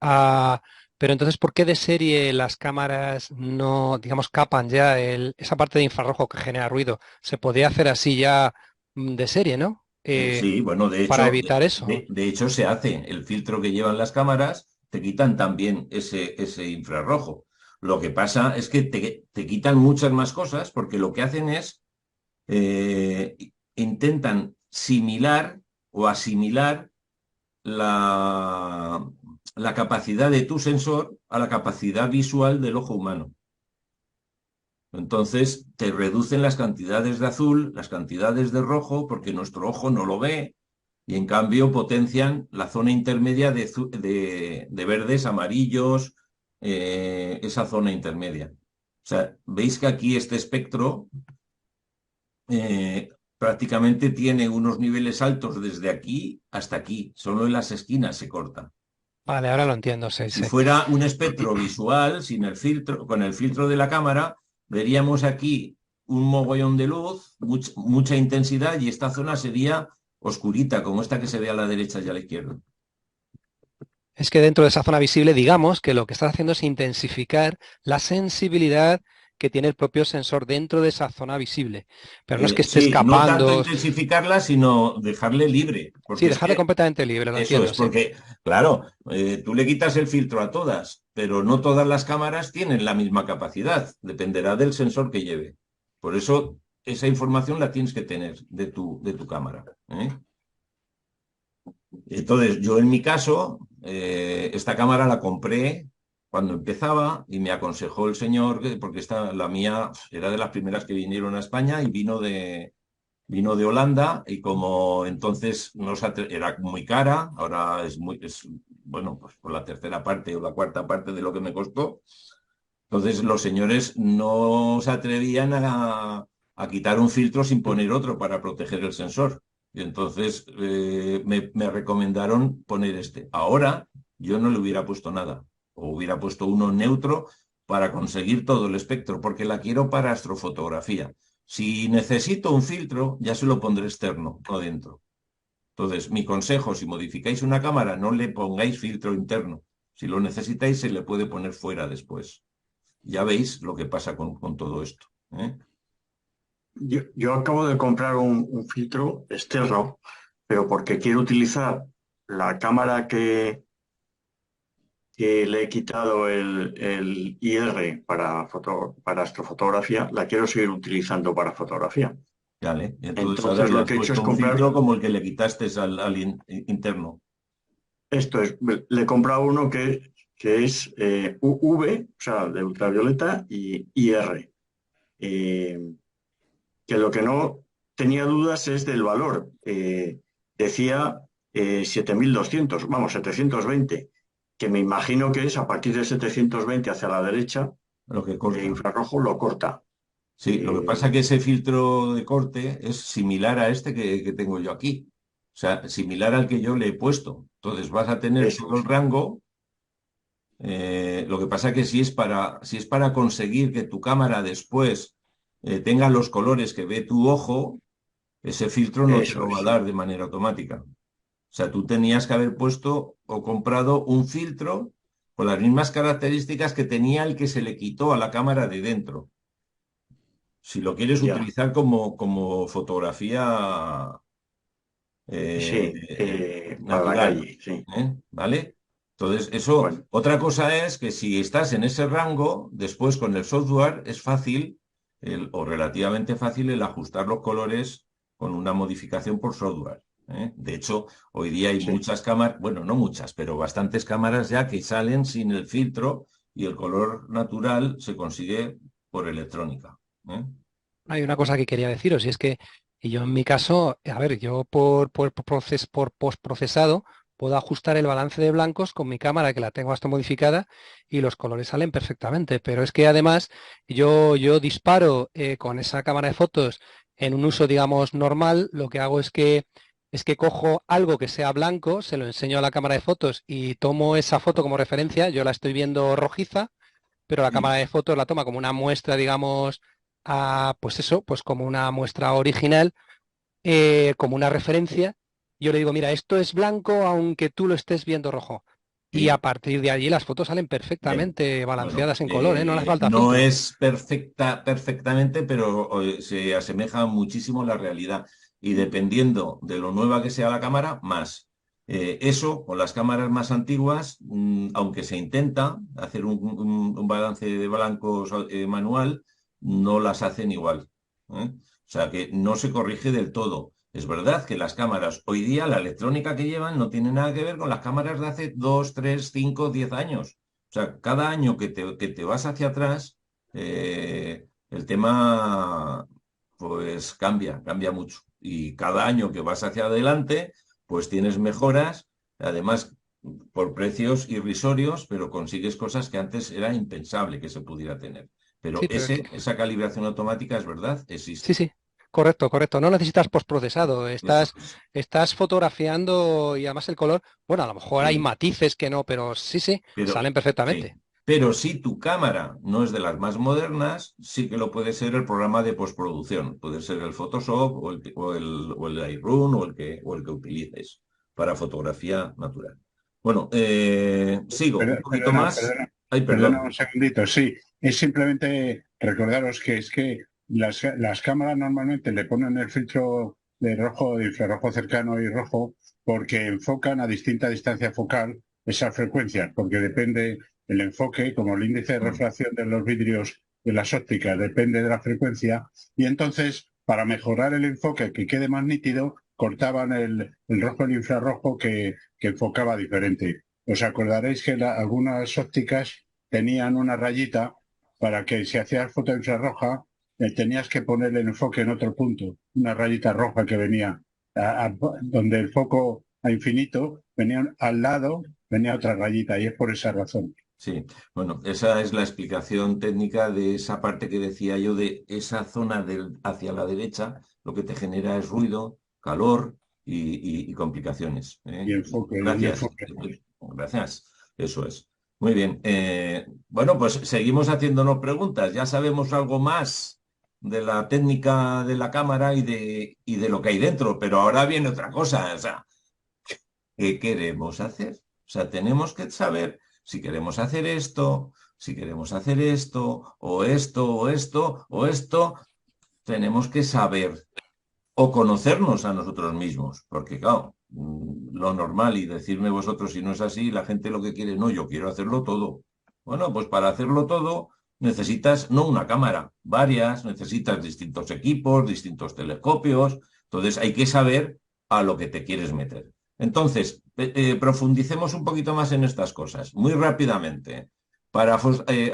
ah, pero entonces, ¿por qué de serie las cámaras no, digamos, capan ya esa parte de infrarrojo que genera ruido? Se podría hacer así ya de serie, ¿no? Sí, bueno, de Para hecho, evitar eso. de hecho se hace. El filtro que llevan las cámaras te quitan también ese infrarrojo. Lo que pasa es que te quitan muchas más cosas porque lo que hacen es eh, intentan similar o asimilar la, la capacidad de tu sensor a la capacidad visual del ojo humano. Entonces te reducen las cantidades de azul, las cantidades de rojo, porque nuestro ojo no lo ve, y en cambio potencian la zona intermedia de verdes, amarillos, esa zona intermedia. O sea, veis que aquí este espectro prácticamente tiene unos niveles altos desde aquí hasta aquí, solo en las esquinas se corta. Vale, ahora lo entiendo, sí, Si sí. fuera un espectro visual, sin el filtro, con el filtro de la cámara, veríamos aquí un mogollón de luz, mucha intensidad, y esta zona sería oscurita, como esta que se ve a la derecha y a la izquierda. Es que dentro de esa zona visible, digamos que lo que estás haciendo es intensificar la sensibilidad que tiene el propio sensor dentro de esa zona visible. Pero no es que esté Sí, no tanto escapando. intensificarla, sino dejarle libre. Sí, Porque es dejarle que completamente libre, lo eso entiendo, es, sí. porque, claro, tú le quitas el filtro a todas, pero no todas las cámaras tienen la misma capacidad. Dependerá del sensor que lleve. Por eso, esa información la tienes que tener de tu cámara, ¿eh? Entonces, yo en mi caso, esta cámara la compré cuando empezaba y me aconsejó el señor, porque la mía era de las primeras que vinieron a España y vino de Holanda y como entonces era muy cara, ahora bueno, pues por la tercera parte o la cuarta parte de lo que me costó. Entonces los señores no se atrevían a quitar un filtro sin poner otro para proteger el sensor. Y entonces me recomendaron poner este. Ahora yo no le hubiera puesto nada, o hubiera puesto uno neutro para conseguir todo el espectro, porque la quiero para astrofotografía. Si necesito un filtro, ya se lo pondré externo, no dentro. Entonces, mi consejo, si modificáis una cámara, no le pongáis filtro interno. Si lo necesitáis, se le puede poner fuera después. Ya veis lo que pasa con todo esto, ¿eh? Yo acabo de comprar un filtro externo, pero porque quiero utilizar la cámara que le he quitado el IR para astrofotografía, la quiero seguir utilizando para fotografía. Vale. Entonces ahora Entonces le lo has que he hecho es puesto un comprar, filtro como el que le quitaste al interno. esto es, le he comprado uno que es UV, o sea, de ultravioleta, y IR. Eh, que lo que no tenía dudas es del valor. Decía 7.200, vamos, 720, que me imagino que es a partir de 720 hacia la derecha, Lo que corta. infrarrojo lo corta. Sí, lo que pasa es que ese filtro de corte es similar a este que tengo yo aquí. O sea, similar al que yo le he puesto. Entonces vas a tener Eso todo el es. rango. Lo que pasa es que si es para conseguir que tu cámara después tenga los colores que ve tu ojo, ese filtro no te Eso lo va a es, dar sí. de manera automática. O sea, tú tenías que haber puesto o comprado un filtro con las mismas características que tenía el que se le quitó a la cámara de dentro. Si lo quieres Ya, utilizar como fotografía sí, para la natural, calle, sí. ¿vale? Entonces, eso, Bueno, otra cosa es que si estás en ese rango, después con el software es fácil o relativamente fácil el ajustar los colores con una modificación por software, ¿eh? De hecho, hoy día hay sí. muchas cámaras, bueno, no muchas, pero bastantes cámaras ya que salen sin el filtro y el color natural se consigue por electrónica, ¿eh? Hay una cosa que quería deciros, y es que y yo en mi caso, a ver, yo por postprocesado puedo ajustar el balance de blancos con mi cámara que la tengo hasta modificada y los colores salen perfectamente. Pero es que además yo disparo con esa cámara de fotos en un uso, digamos, normal. Lo que hago es que cojo algo que sea blanco, se lo enseño a la cámara de fotos y tomo esa foto como referencia. Yo la estoy viendo rojiza, pero la cámara de fotos la toma como una muestra, digamos, pues eso, pues como una muestra original, como una referencia. Yo le digo, mira, esto es blanco aunque tú lo estés viendo rojo. Y a Sí. partir de allí las fotos salen Bien, perfectamente bueno, balanceadas en color, ¿eh? No les falta no filtro. es perfectamente, pero se asemeja muchísimo a la realidad. Y dependiendo de lo nueva que sea la cámara, más. Eso, con las cámaras más antiguas, aunque se intenta hacer un balance de blancos manual, no las hacen igual, ¿eh? O sea que no se corrige del todo. Es verdad que las cámaras hoy día, la electrónica que llevan, no tiene nada que ver con las cámaras de hace 2, 3, 5, 10 años. O sea, cada año que te vas hacia atrás, el tema pues cambia mucho. Y cada año que vas hacia adelante, pues tienes mejoras, además por precios irrisorios, pero consigues cosas que antes era impensable que se pudiera tener. Pero Sí, pero es que esa calibración automática es verdad, sí, existe. sí, correcto, correcto. No necesitas postprocesado, Eso estás, es. estás fotografiando y además el color, bueno, a lo mejor hay Sí. matices que no, pero sí, sí, Pero, salen sí. perfectamente. Pero si tu cámara no es de las más modernas, sí que lo puede ser el programa de postproducción. Puede ser el Photoshop o el Lightroom o el que utilices para fotografía natural. Bueno, sigo un poquito Perdona, más. perdona. Ay, Perdona perdón. un segundito, sí, es simplemente recordaros que es que las cámaras normalmente le ponen el filtro de rojo, de infrarrojo cercano y rojo, porque enfocan a distinta distancia focal esas frecuencias, porque depende el enfoque, como el índice de refracción de los vidrios de las ópticas depende de la frecuencia, y entonces, para mejorar el enfoque, que quede más nítido, cortaban el rojo y el infrarrojo que enfocaba diferente. Os acordaréis que algunas ópticas tenían una rayita para que si hacías foto infrarroja, tenías que poner el enfoque en otro punto, una rayita roja que venía donde el foco a infinito, venía al lado, venía otra rayita, y es por esa razón. Sí, bueno, esa es la explicación técnica de esa parte que decía yo de esa zona hacia la derecha, lo que te genera es ruido, calor y complicaciones. Y enfoque, y Gracias, enfoque. gracias, eso es. Muy bien, bueno, pues seguimos haciéndonos preguntas. Ya sabemos algo más de la técnica de la cámara y de lo que hay dentro, pero ahora viene otra cosa, o sea, ¿qué queremos hacer? O sea, tenemos que saber si queremos hacer esto, si queremos hacer esto, o esto, o esto, o esto. Tenemos que saber o conocernos a nosotros mismos, porque claro, lo normal y decirme vosotros si no es así, la gente lo que quiere, no, yo quiero hacerlo todo. Bueno, pues para hacerlo todo necesitas no una cámara, varias, necesitas distintos equipos, distintos telescopios, entonces hay que saber a lo que te quieres meter. Entonces, profundicemos un poquito más en estas cosas, muy rápidamente. Para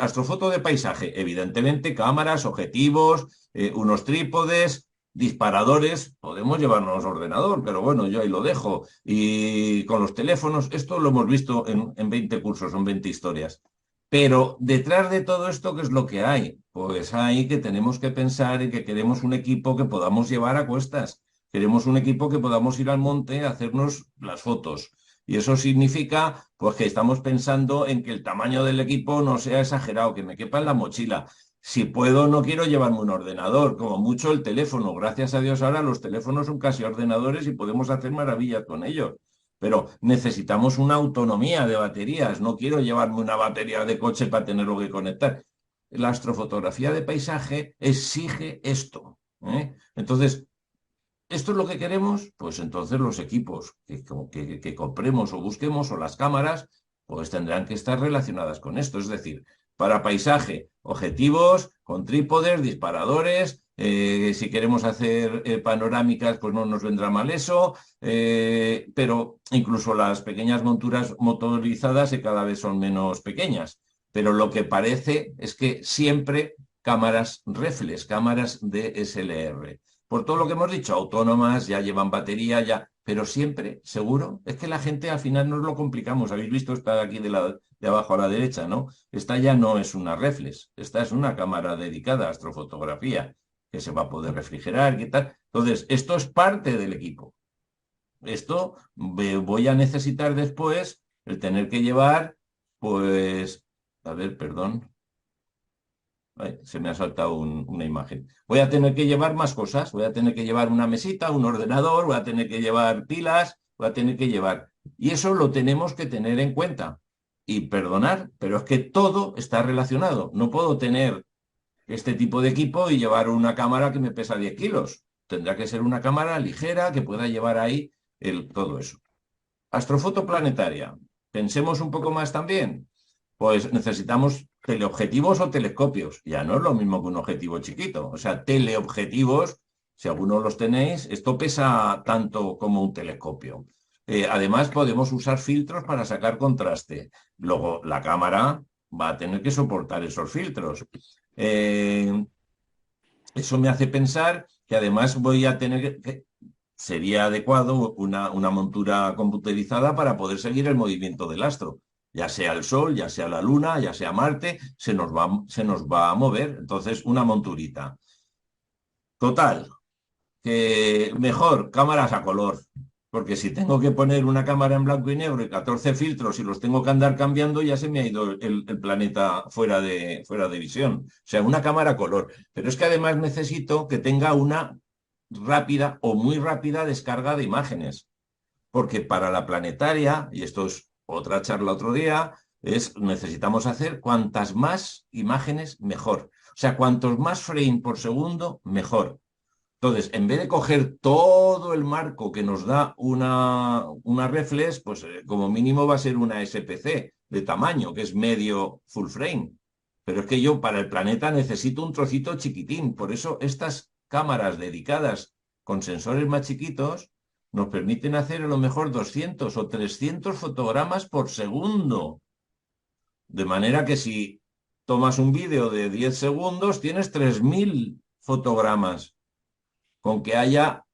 astrofoto de paisaje, evidentemente, cámaras, objetivos, unos trípodes, disparadores, podemos llevarnos ordenador, pero bueno, yo ahí lo dejo. Y con los teléfonos, esto lo hemos visto en 20 cursos, en 20 historias. Pero detrás de todo esto, ¿qué es lo que hay? Pues hay que tenemos que pensar en que queremos un equipo que podamos llevar a cuestas. Queremos un equipo que podamos ir al monte a hacernos las fotos. Y eso significa, pues, que estamos pensando en que el tamaño del equipo no sea exagerado, que me quepa en la mochila. Si puedo, no quiero llevarme un ordenador, como mucho el teléfono. Gracias a Dios ahora los teléfonos son casi ordenadores y podemos hacer maravillas con ellos. Pero necesitamos una autonomía de baterías. No quiero llevarme una batería de coche para tenerlo que conectar. La astrofotografía de paisaje exige esto, ¿eh? Entonces, ¿esto es lo que queremos? Pues entonces los equipos que compremos o busquemos o las cámaras, pues tendrán que estar relacionadas con esto. Es decir, para paisaje, objetivos con trípodes, disparadores. Si queremos hacer panorámicas, pues no nos vendrá mal eso. Pero incluso las pequeñas monturas motorizadas cada vez son menos pequeñas. Pero lo que parece es que siempre cámaras reflex, cámaras DSLR por todo lo que hemos dicho, autónomas, ya llevan batería, ya, pero siempre, seguro, es que la gente al final nos lo complicamos. Habéis visto esta de aquí de abajo a la derecha, ¿no? Esta ya no es una reflex, esta es una cámara dedicada a astrofotografía, que se va a poder refrigerar, ¿qué tal? Entonces, esto es parte del equipo. Esto voy a necesitar después el tener que llevar, pues, a ver, perdón. Ay, se me ha saltado una imagen. Voy a tener que llevar más cosas. Voy a tener que llevar una mesita, un ordenador, voy a tener que llevar pilas, voy a tener que llevar. Y eso lo tenemos que tener en cuenta. Y perdonar, pero es que todo está relacionado. No puedo tener este tipo de equipo y llevar una cámara que me pesa 10 kilos. Tendrá que ser una cámara ligera que pueda llevar ahí todo eso. Astrofoto planetaria. Pensemos un poco más también. Pues necesitamos teleobjetivos o telescopios. Ya no es lo mismo que un objetivo chiquito. O sea, teleobjetivos, si algunos los tenéis, esto pesa tanto como un telescopio. Además, podemos usar filtros para sacar contraste. Luego, la cámara va a tener que soportar esos filtros. Eso me hace pensar que además voy a tener que, sería adecuado una montura computerizada para poder seguir el movimiento del astro. Ya sea el Sol, ya sea la Luna, ya sea Marte, se nos va a mover. Entonces, una monturita. Total, que mejor cámaras a color. Porque si tengo que poner una cámara en blanco y negro y 14 filtros y los tengo que andar cambiando, ya se me ha ido el planeta fuera de visión. O sea, una cámara a color. Pero es que además necesito que tenga una rápida o muy rápida descarga de imágenes. Porque para la planetaria, y esto es otra charla otro día, necesitamos hacer cuantas más imágenes, mejor. O sea, cuantos más frames por segundo, mejor. Entonces, en vez de coger todo el marco que nos da una reflex, pues como mínimo va a ser una SPC de tamaño, que es medio full frame. Pero es que yo para el planeta necesito un trocito chiquitín. Por eso estas cámaras dedicadas con sensores más chiquitos nos permiten hacer a lo mejor 200 o 300 fotogramas por segundo. De manera que si tomas un vídeo de 10 segundos, tienes 3000 fotogramas. Con que haya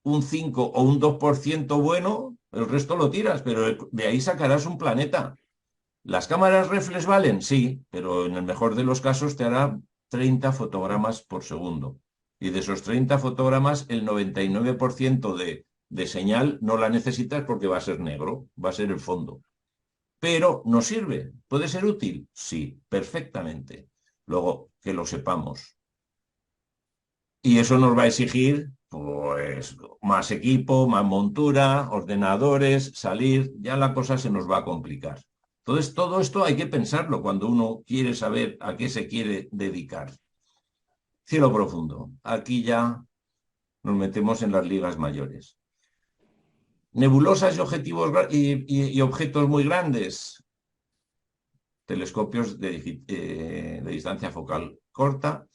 un 5 o un 2% bueno, el resto lo tiras, pero de ahí sacarás un planeta. ¿Las cámaras reflex valen? Sí, pero en el mejor de los casos te hará 30 fotogramas por segundo. Y de esos 30 fotogramas, el 99% de señal no la necesitas porque va a ser negro, va a ser el fondo. Pero ¿nos sirve? ¿Puede ser útil? Sí, perfectamente. Luego, que lo sepamos. Y eso nos va a exigir, pues, más equipo, más montura, ordenadores, salir, ya la cosa se nos va a complicar. Entonces, todo esto hay que pensarlo cuando uno quiere saber a qué se quiere dedicar. Cielo profundo. Aquí ya nos metemos en las ligas mayores. Nebulosas y objetivos y objetos muy grandes. Telescopios de distancia focal corta.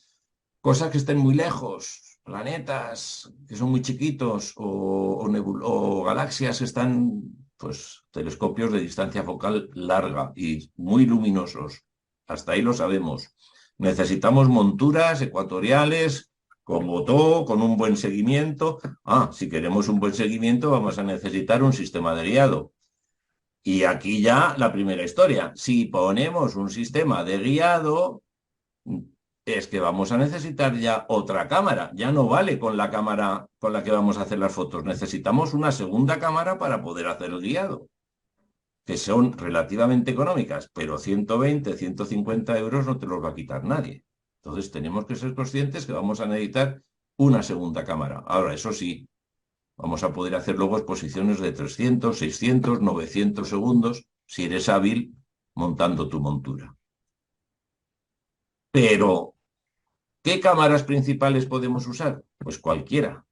Cosas que estén muy lejos, planetas que son muy chiquitos o galaxias que están, pues, telescopios de distancia focal larga y muy luminosos. Hasta ahí lo sabemos. Necesitamos monturas ecuatoriales con botó, con un buen seguimiento. Si queremos un buen seguimiento vamos a necesitar un sistema de guiado. Y aquí ya la primera historia. Si ponemos un sistema de guiado, es que vamos a necesitar ya otra cámara. Ya no vale con la cámara con la que vamos a hacer las fotos. Necesitamos una segunda cámara para poder hacer el guiado, que son relativamente económicas, pero 120, 150 euros no te los va a quitar nadie. Entonces tenemos que ser conscientes que vamos a necesitar una segunda cámara. Ahora, eso sí, vamos a poder hacer luego exposiciones de 300, 600, 900 segundos, si eres hábil montando tu montura. Pero, ¿qué cámaras principales podemos usar? Pues cualquiera.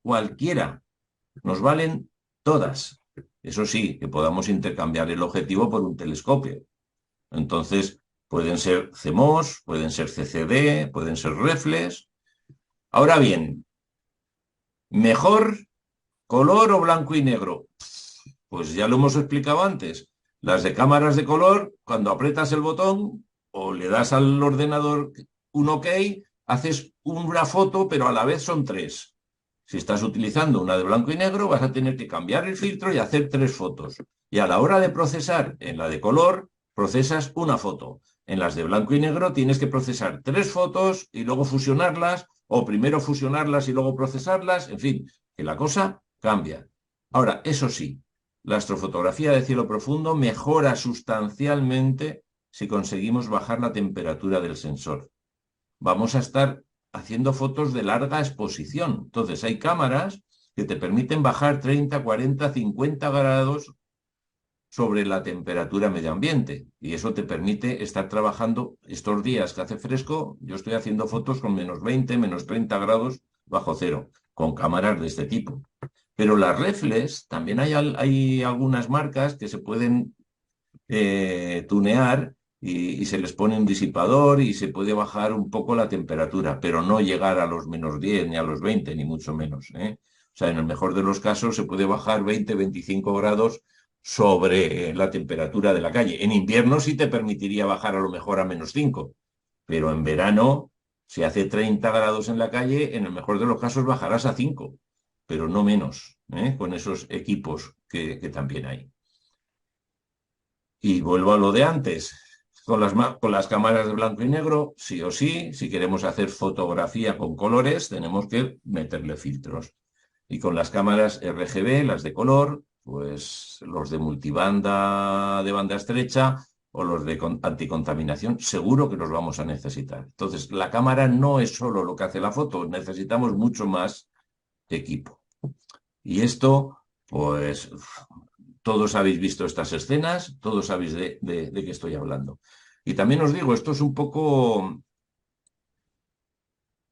Cualquiera. Nos valen todas. Eso sí, que podamos intercambiar el objetivo por un telescopio. Entonces, pueden ser CMOS, pueden ser CCD, pueden ser reflex. Ahora bien, ¿mejor color o blanco y negro? Pues ya lo hemos explicado antes. Las de cámaras de color, cuando aprietas el botón o le das al ordenador un OK, haces una foto, pero a la vez son tres. Si estás utilizando una de blanco y negro, vas a tener que cambiar el filtro y hacer 3 fotos. Y a la hora de procesar en la de color, procesas una foto. En las de blanco y negro tienes que procesar 3 fotos y luego fusionarlas, o primero fusionarlas y luego procesarlas. En fin, que la cosa cambia. Ahora, eso sí, la astrofotografía de cielo profundo mejora sustancialmente si conseguimos bajar la temperatura del sensor. Vamos a estar haciendo fotos de larga exposición. Entonces, hay cámaras que te permiten bajar 30, 40, 50 grados sobre la temperatura medio ambiente. Y eso te permite estar trabajando estos días que hace fresco. Yo estoy haciendo fotos con menos 20, menos 30 grados bajo cero, con cámaras de este tipo. Pero las reflex, también hay algunas marcas que se pueden tunear y se les pone un disipador y se puede bajar un poco la temperatura, pero no llegar a los menos 10 ni a los 20, ni mucho menos. O sea, en el mejor de los casos se puede bajar 20, 25 grados sobre la temperatura de la calle. En invierno sí te permitiría bajar a lo mejor a menos 5, pero en verano, si hace 30 grados en la calle, en el mejor de los casos bajarás a 5, pero no menos, con esos equipos que también hay. Y vuelvo a lo de antes. Con las cámaras de blanco y negro, sí o sí, si queremos hacer fotografía con colores, tenemos que meterle filtros. Y con las cámaras RGB, las de color, pues los de multibanda de banda estrecha o los de anticontaminación, seguro que los vamos a necesitar. Entonces, la cámara no es solo lo que hace la foto, necesitamos mucho más equipo. Y esto, pues, todos habéis visto estas escenas, todos sabéis de qué estoy hablando. Y también os digo, esto es un poco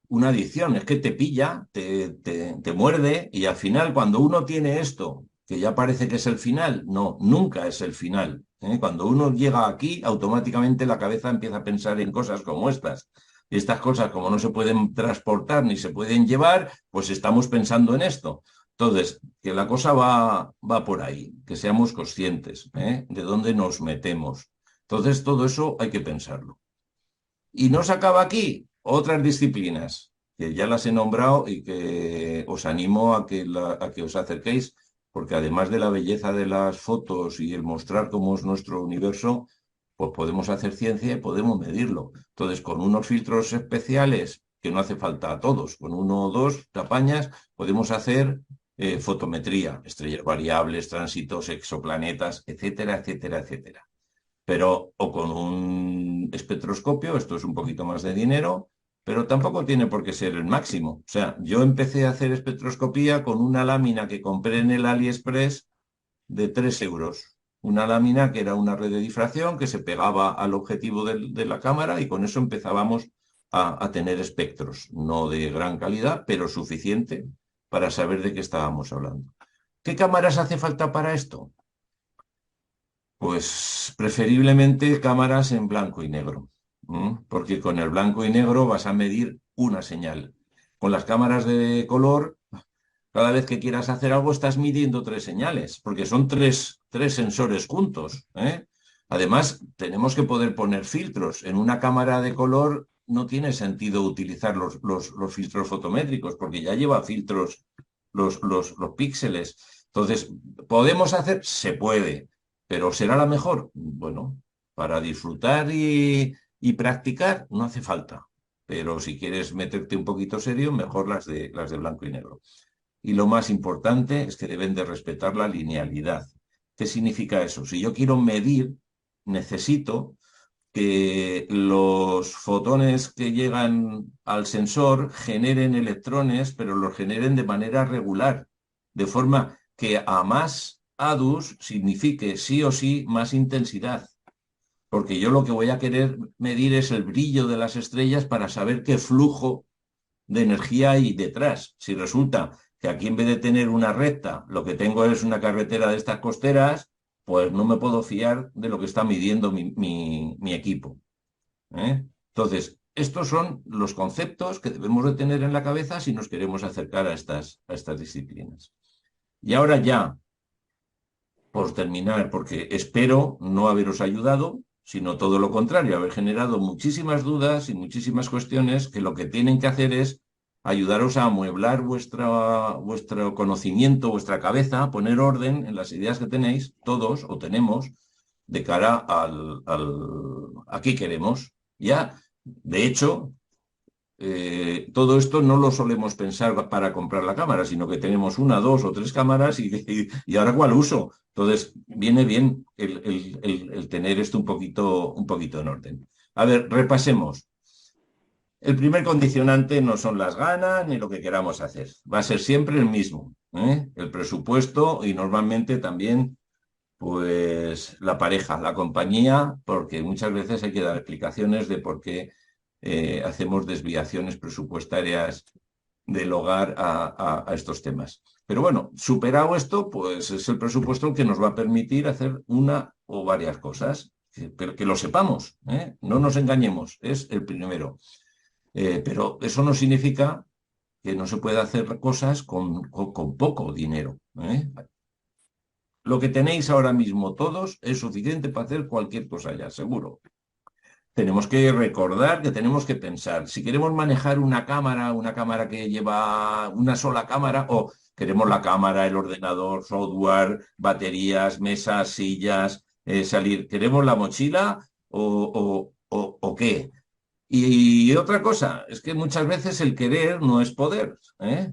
una adicción, es que te pilla, te muerde y al final cuando uno tiene esto, que ya parece que es el final, no, nunca es el final. Cuando uno llega aquí, automáticamente la cabeza empieza a pensar en cosas como estas. Y estas cosas, como no se pueden transportar ni se pueden llevar, pues estamos pensando en esto. Entonces, que la cosa va por ahí, que seamos conscientes, de dónde nos metemos. Entonces, todo eso hay que pensarlo. Y no se acaba aquí, otras disciplinas, que ya las he nombrado y que os animo a que os acerquéis, porque además de la belleza de las fotos y el mostrar cómo es nuestro universo, pues podemos hacer ciencia y podemos medirlo. Entonces, con unos filtros especiales, que no hace falta a todos, con uno o dos tapañas, podemos hacer fotometría, estrellas variables, tránsitos, exoplanetas, etcétera, etcétera, etcétera. Pero o con un espectroscopio, esto es un poquito más de dinero, pero tampoco tiene por qué ser el máximo. O sea, yo empecé a hacer espectroscopía con una lámina que compré en el AliExpress de 3 euros. Una lámina que era una red de difracción que se pegaba al objetivo de la cámara y con eso empezábamos a tener espectros, no de gran calidad, pero suficiente para saber de qué estábamos hablando. ¿Qué cámaras hace falta para esto? Pues preferiblemente cámaras en blanco y negro, porque con el blanco y negro vas a medir una señal. Con las cámaras de color, cada vez que quieras hacer algo estás midiendo 3 señales, porque son tres sensores juntos. Además, tenemos que poder poner filtros. En una cámara de color no tiene sentido utilizar los filtros fotométricos, porque ya lleva filtros los píxeles. Entonces, ¿podemos hacer? Se puede. ¿Pero será la mejor? Bueno, para disfrutar y practicar no hace falta. Pero si quieres meterte un poquito serio, mejor las de blanco y negro. Y lo más importante es que deben de respetar la linealidad. ¿Qué significa eso? Si yo quiero medir, necesito que los fotones que llegan al sensor generen electrones, pero los generen de manera regular, de forma que a más ADUS signifique sí o sí más intensidad. Porque yo lo que voy a querer medir es el brillo de las estrellas para saber qué flujo de energía hay detrás. Si resulta que aquí en vez de tener una recta, lo que tengo es una carretera de estas costeras, pues no me puedo fiar de lo que está midiendo mi equipo. Entonces, estos son los conceptos que debemos de tener en la cabeza si nos queremos acercar a estas disciplinas. Y ahora ya, por terminar, porque espero no haberos ayudado, sino todo lo contrario, haber generado muchísimas dudas y muchísimas cuestiones que lo que tienen que hacer es ayudaros a amueblar vuestro conocimiento, vuestra cabeza, poner orden en las ideas que tenéis, todos o tenemos, de cara a qué queremos. Ya, de hecho, todo esto no lo solemos pensar para comprar la cámara, sino que tenemos 1, 2 o 3 cámaras y ahora cuál uso. Entonces, viene bien el tener esto un poquito en orden. A ver, repasemos. El primer condicionante no son las ganas ni lo que queramos hacer. Va a ser siempre el mismo, el presupuesto y normalmente también pues la pareja, la compañía, porque muchas veces hay que dar explicaciones de por qué hacemos desviaciones presupuestarias del hogar a estos temas. Pero bueno, superado esto, pues es el presupuesto el que nos va a permitir hacer una o varias cosas, pero que lo sepamos, no nos engañemos, es el primero. Pero eso no significa que no se pueda hacer cosas con poco dinero. Lo que tenéis ahora mismo todos es suficiente para hacer cualquier cosa ya, seguro. Tenemos que recordar que tenemos que pensar. Si queremos manejar una cámara que lleva una sola cámara, o queremos la cámara, el ordenador, software, baterías, mesas, sillas, salir, ¿queremos la mochila o qué? Y otra cosa, es que muchas veces el querer no es poder.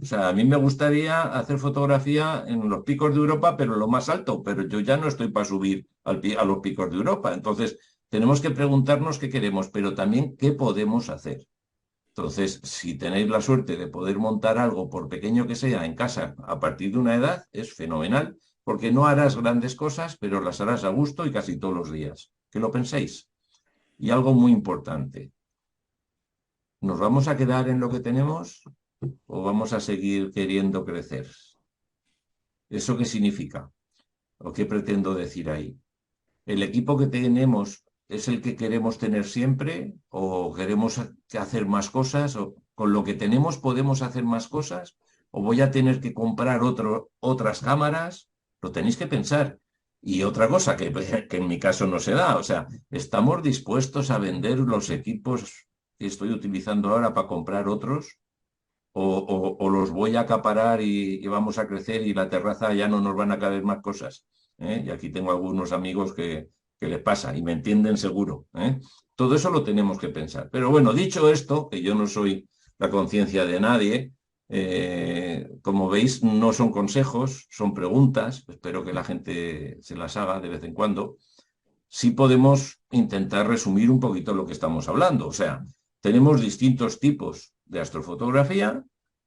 O sea, a mí me gustaría hacer fotografía en los picos de Europa, pero lo más alto, pero yo ya no estoy para subir a los picos de Europa. Entonces, tenemos que preguntarnos qué queremos, pero también qué podemos hacer. Entonces, si tenéis la suerte de poder montar algo, por pequeño que sea, en casa a partir de una edad, es fenomenal, porque no harás grandes cosas, pero las harás a gusto y casi todos los días. Que lo penséis. Y algo muy importante, ¿nos vamos a quedar en lo que tenemos o vamos a seguir queriendo crecer? ¿Eso qué significa? ¿O qué pretendo decir ahí? ¿El equipo que tenemos es el que queremos tener siempre o queremos hacer más cosas? ¿O con lo que tenemos podemos hacer más cosas? ¿O voy a tener que comprar otras cámaras? Lo tenéis que pensar. Y otra cosa que en mi caso no se da, o sea, ¿estamos dispuestos a vender los equipos que estoy utilizando ahora para comprar otros? ¿O los voy a acaparar y vamos a crecer y la terraza ya no nos van a caber más cosas? ¿Eh? Y aquí tengo algunos amigos que les pasa y me entienden seguro. ¿Eh? Todo eso lo tenemos que pensar. Pero bueno, dicho esto, que yo no soy la conciencia de nadie, como veis, no son consejos, son preguntas. Espero que la gente se las haga de vez en cuando. Sí podemos intentar resumir un poquito lo que estamos hablando. O sea, tenemos distintos tipos de astrofotografía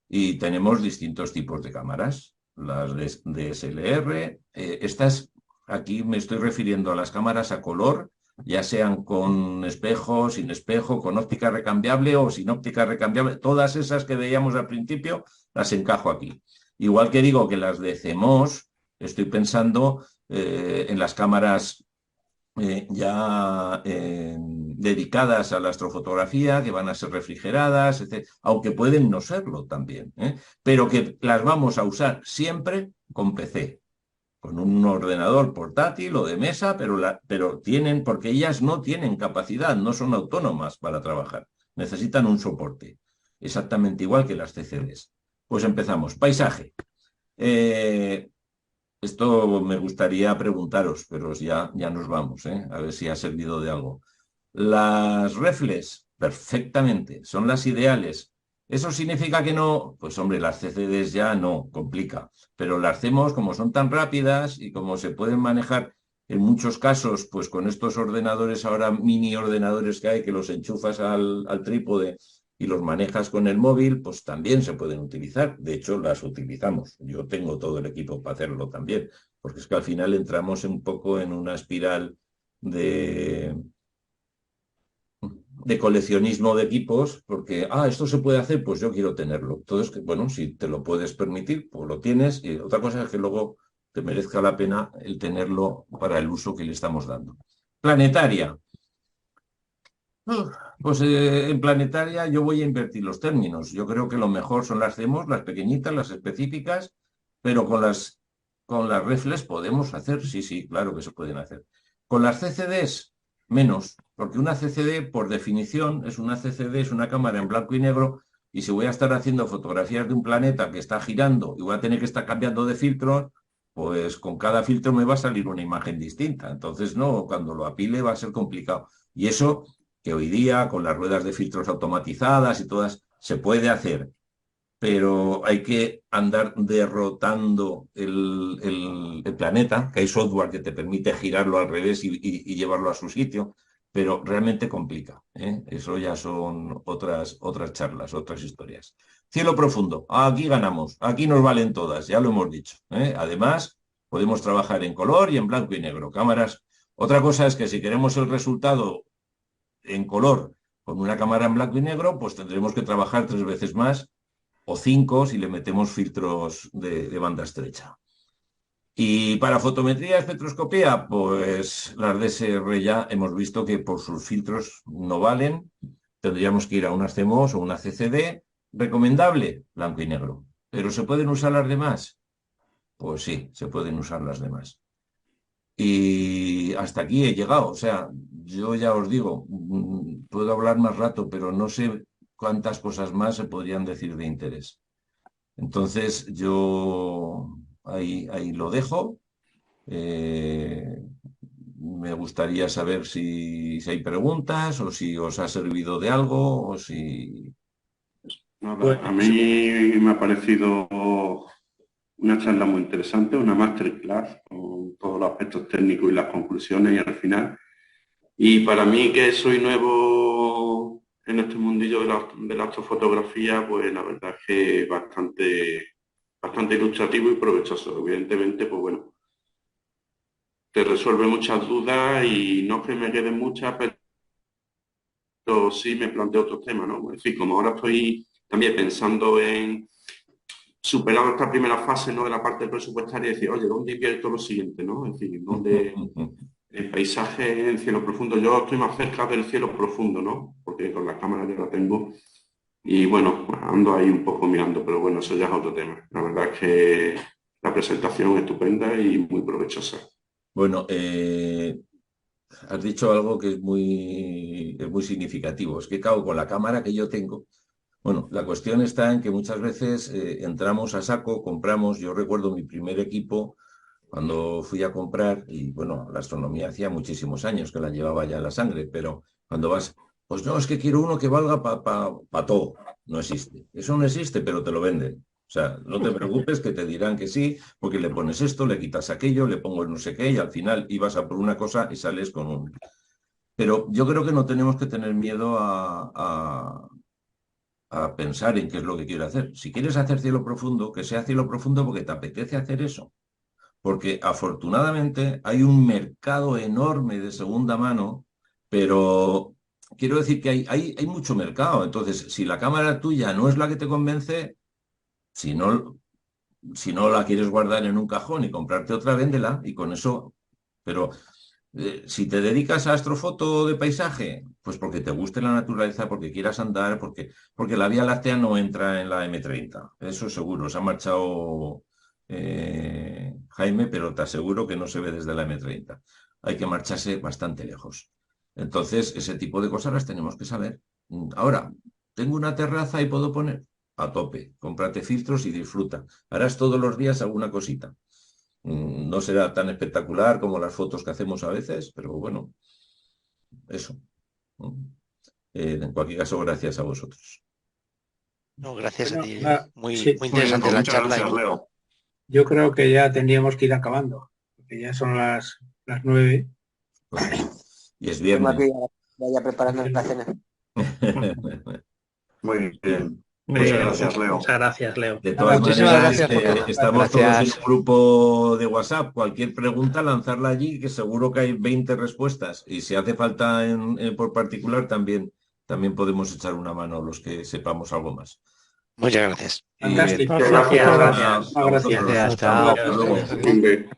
y tenemos distintos tipos de cámaras. Las DSLR, estas, aquí me estoy refiriendo a las cámaras a color, ya sean con espejo, sin espejo, con óptica recambiable o sin óptica recambiable. Todas esas que veíamos al principio las encajo aquí. Igual que digo que las de CMOS, estoy pensando en las cámaras dedicadas a la astrofotografía, que van a ser refrigeradas, etc., aunque pueden no serlo también, pero que las vamos a usar siempre con PC, con un ordenador portátil o de mesa, pero tienen, porque ellas no tienen capacidad, no son autónomas para trabajar, necesitan un soporte, exactamente igual que las CCDs. Pues empezamos. Paisaje. Esto me gustaría preguntaros, pero ya nos vamos, a ver si ha servido de algo. Las reflex, perfectamente, son las ideales. ¿Eso significa que no? Pues hombre, las CCDs ya no, complica. Pero las CMOS, como son tan rápidas y como se pueden manejar en muchos casos, pues con estos ordenadores ahora, mini ordenadores que hay, que los enchufas al trípode y los manejas con el móvil, pues también se pueden utilizar. De hecho, las utilizamos. Yo tengo todo el equipo para hacerlo también, porque es que al final entramos un poco en una espiral de coleccionismo de equipos, porque, esto se puede hacer, pues yo quiero tenerlo. Entonces, bueno, si te lo puedes permitir, pues lo tienes. Y otra cosa es que luego te merezca la pena el tenerlo para el uso que le estamos dando. Planetaria. Pues en planetaria yo voy a invertir los términos. Yo creo que lo mejor son las CMOS, las pequeñitas, las específicas, pero con las reflex podemos hacer, sí, claro que se pueden hacer. Con las CCDs, menos, porque una CCD, por definición, es una cámara en blanco y negro, y si voy a estar haciendo fotografías de un planeta que está girando y voy a tener que estar cambiando de filtros, pues con cada filtro me va a salir una imagen distinta. Entonces, no, cuando lo apile va a ser complicado. Y eso que hoy día con las ruedas de filtros automatizadas y todas se puede hacer, pero hay que andar derrotando el planeta, que hay software que te permite girarlo al revés y llevarlo a su sitio, pero realmente complica. Eso ya son otras charlas, otras historias. Cielo profundo, aquí ganamos, aquí nos valen todas, ya lo hemos dicho. Además, podemos trabajar en color y en blanco y negro, cámaras. Otra cosa es que si queremos el resultado en color con una cámara en blanco y negro, pues tendremos que trabajar 3 veces más o 5 si le metemos filtros de banda estrecha. Y para fotometría y espectroscopía, pues las DSR ya hemos visto que por sus filtros no valen. Tendríamos que ir a unas CMOS o una CCD. Recomendable, blanco y negro. ¿Pero se pueden usar las demás? Pues sí, se pueden usar las demás. Y hasta aquí he llegado. O sea, yo ya os digo, puedo hablar más rato, pero no sé cuántas cosas más se podrían decir de interés. Entonces, yo ahí lo dejo. Me gustaría saber si hay preguntas o si os ha servido de algo o si... Nada, Pues, a mí me ha parecido una charla muy interesante, una masterclass con todos los aspectos técnicos y las conclusiones y al final. Y para mí, que soy nuevo en este mundillo de la astrofotografía, pues la verdad es que bastante ilustrativo y provechoso. Evidentemente, pues bueno, te resuelve muchas dudas y no es que me queden muchas, pero sí me planteo otros temas, ¿no? Es decir, como ahora estoy también pensando en superar esta primera fase, ¿no?, de la parte presupuestaria y decir, oye, ¿dónde invierto lo siguiente, ¿no? Es decir, ¿dónde el paisaje en cielo profundo? Yo estoy más cerca del cielo profundo, ¿no? Porque con la cámara ya la tengo. Y bueno, ando ahí un poco mirando, pero bueno, eso ya es otro tema. La verdad es que la presentación es estupenda y muy provechosa. Bueno, has dicho algo que es muy significativo. Es que, claro, con la cámara que yo tengo, bueno, la cuestión está en que muchas veces entramos a saco, compramos. Yo recuerdo mi primer equipo cuando fui a comprar, y bueno, la astronomía hacía muchísimos años que la llevaba ya en la sangre, pero cuando vas, pues no, es que quiero uno que valga para todo. No existe. Eso no existe, pero te lo venden. O sea, no te preocupes que te dirán que sí, porque le pones esto, le quitas aquello, le pongo el no sé qué, y al final ibas a por una cosa y sales con un... Pero yo creo que no tenemos que tener miedo a pensar en qué es lo que quiero hacer. Si quieres hacer cielo profundo, que sea cielo profundo porque te apetece hacer eso. Porque afortunadamente hay un mercado enorme de segunda mano, pero quiero decir que hay mucho mercado. Entonces, si la cámara tuya no es la que te convence, si no, si no la quieres guardar en un cajón y comprarte otra, véndela y con eso... Pero si te dedicas a astrofoto de paisaje, pues porque te guste la naturaleza, porque quieras andar, porque la Vía Láctea no entra en la M30. Eso seguro. Se ha marchado Jaime, pero te aseguro que no se ve desde la M30. Hay que marcharse bastante lejos. Entonces, ese tipo de cosas las tenemos que saber. Ahora, tengo una terraza y puedo poner a tope. Cómprate filtros y disfruta. Harás todos los días alguna cosita. No será tan espectacular como las fotos que hacemos a veces, pero bueno, eso. En cualquier caso, gracias a vosotros. No, gracias a Bueno, ti. Muy, sí, muy Muy bien, interesante pues la muchas charla. gracias, Leo. yo creo que ya tendríamos que ir acabando, porque ya son las 9. Pues, y es Tengo aquí viernes. ya preparando la cena. Muy bien. Muy Muchas bien, gracias, Leo. muchas gracias, Leo. De todas Muchísimas maneras, gracias por todo. estamos todos en Gracias. un grupo de WhatsApp. Cualquier pregunta, lanzarla allí, que seguro que hay 20 respuestas. Y si hace falta por particular, también podemos echar una mano los que sepamos algo más. Muchas gracias. Y Fantástico. Gracias, Gracias, chicos. gracias. a Gracias. vosotros. Gracias, Hasta chao. luego. Adiós, adiós. Hombre.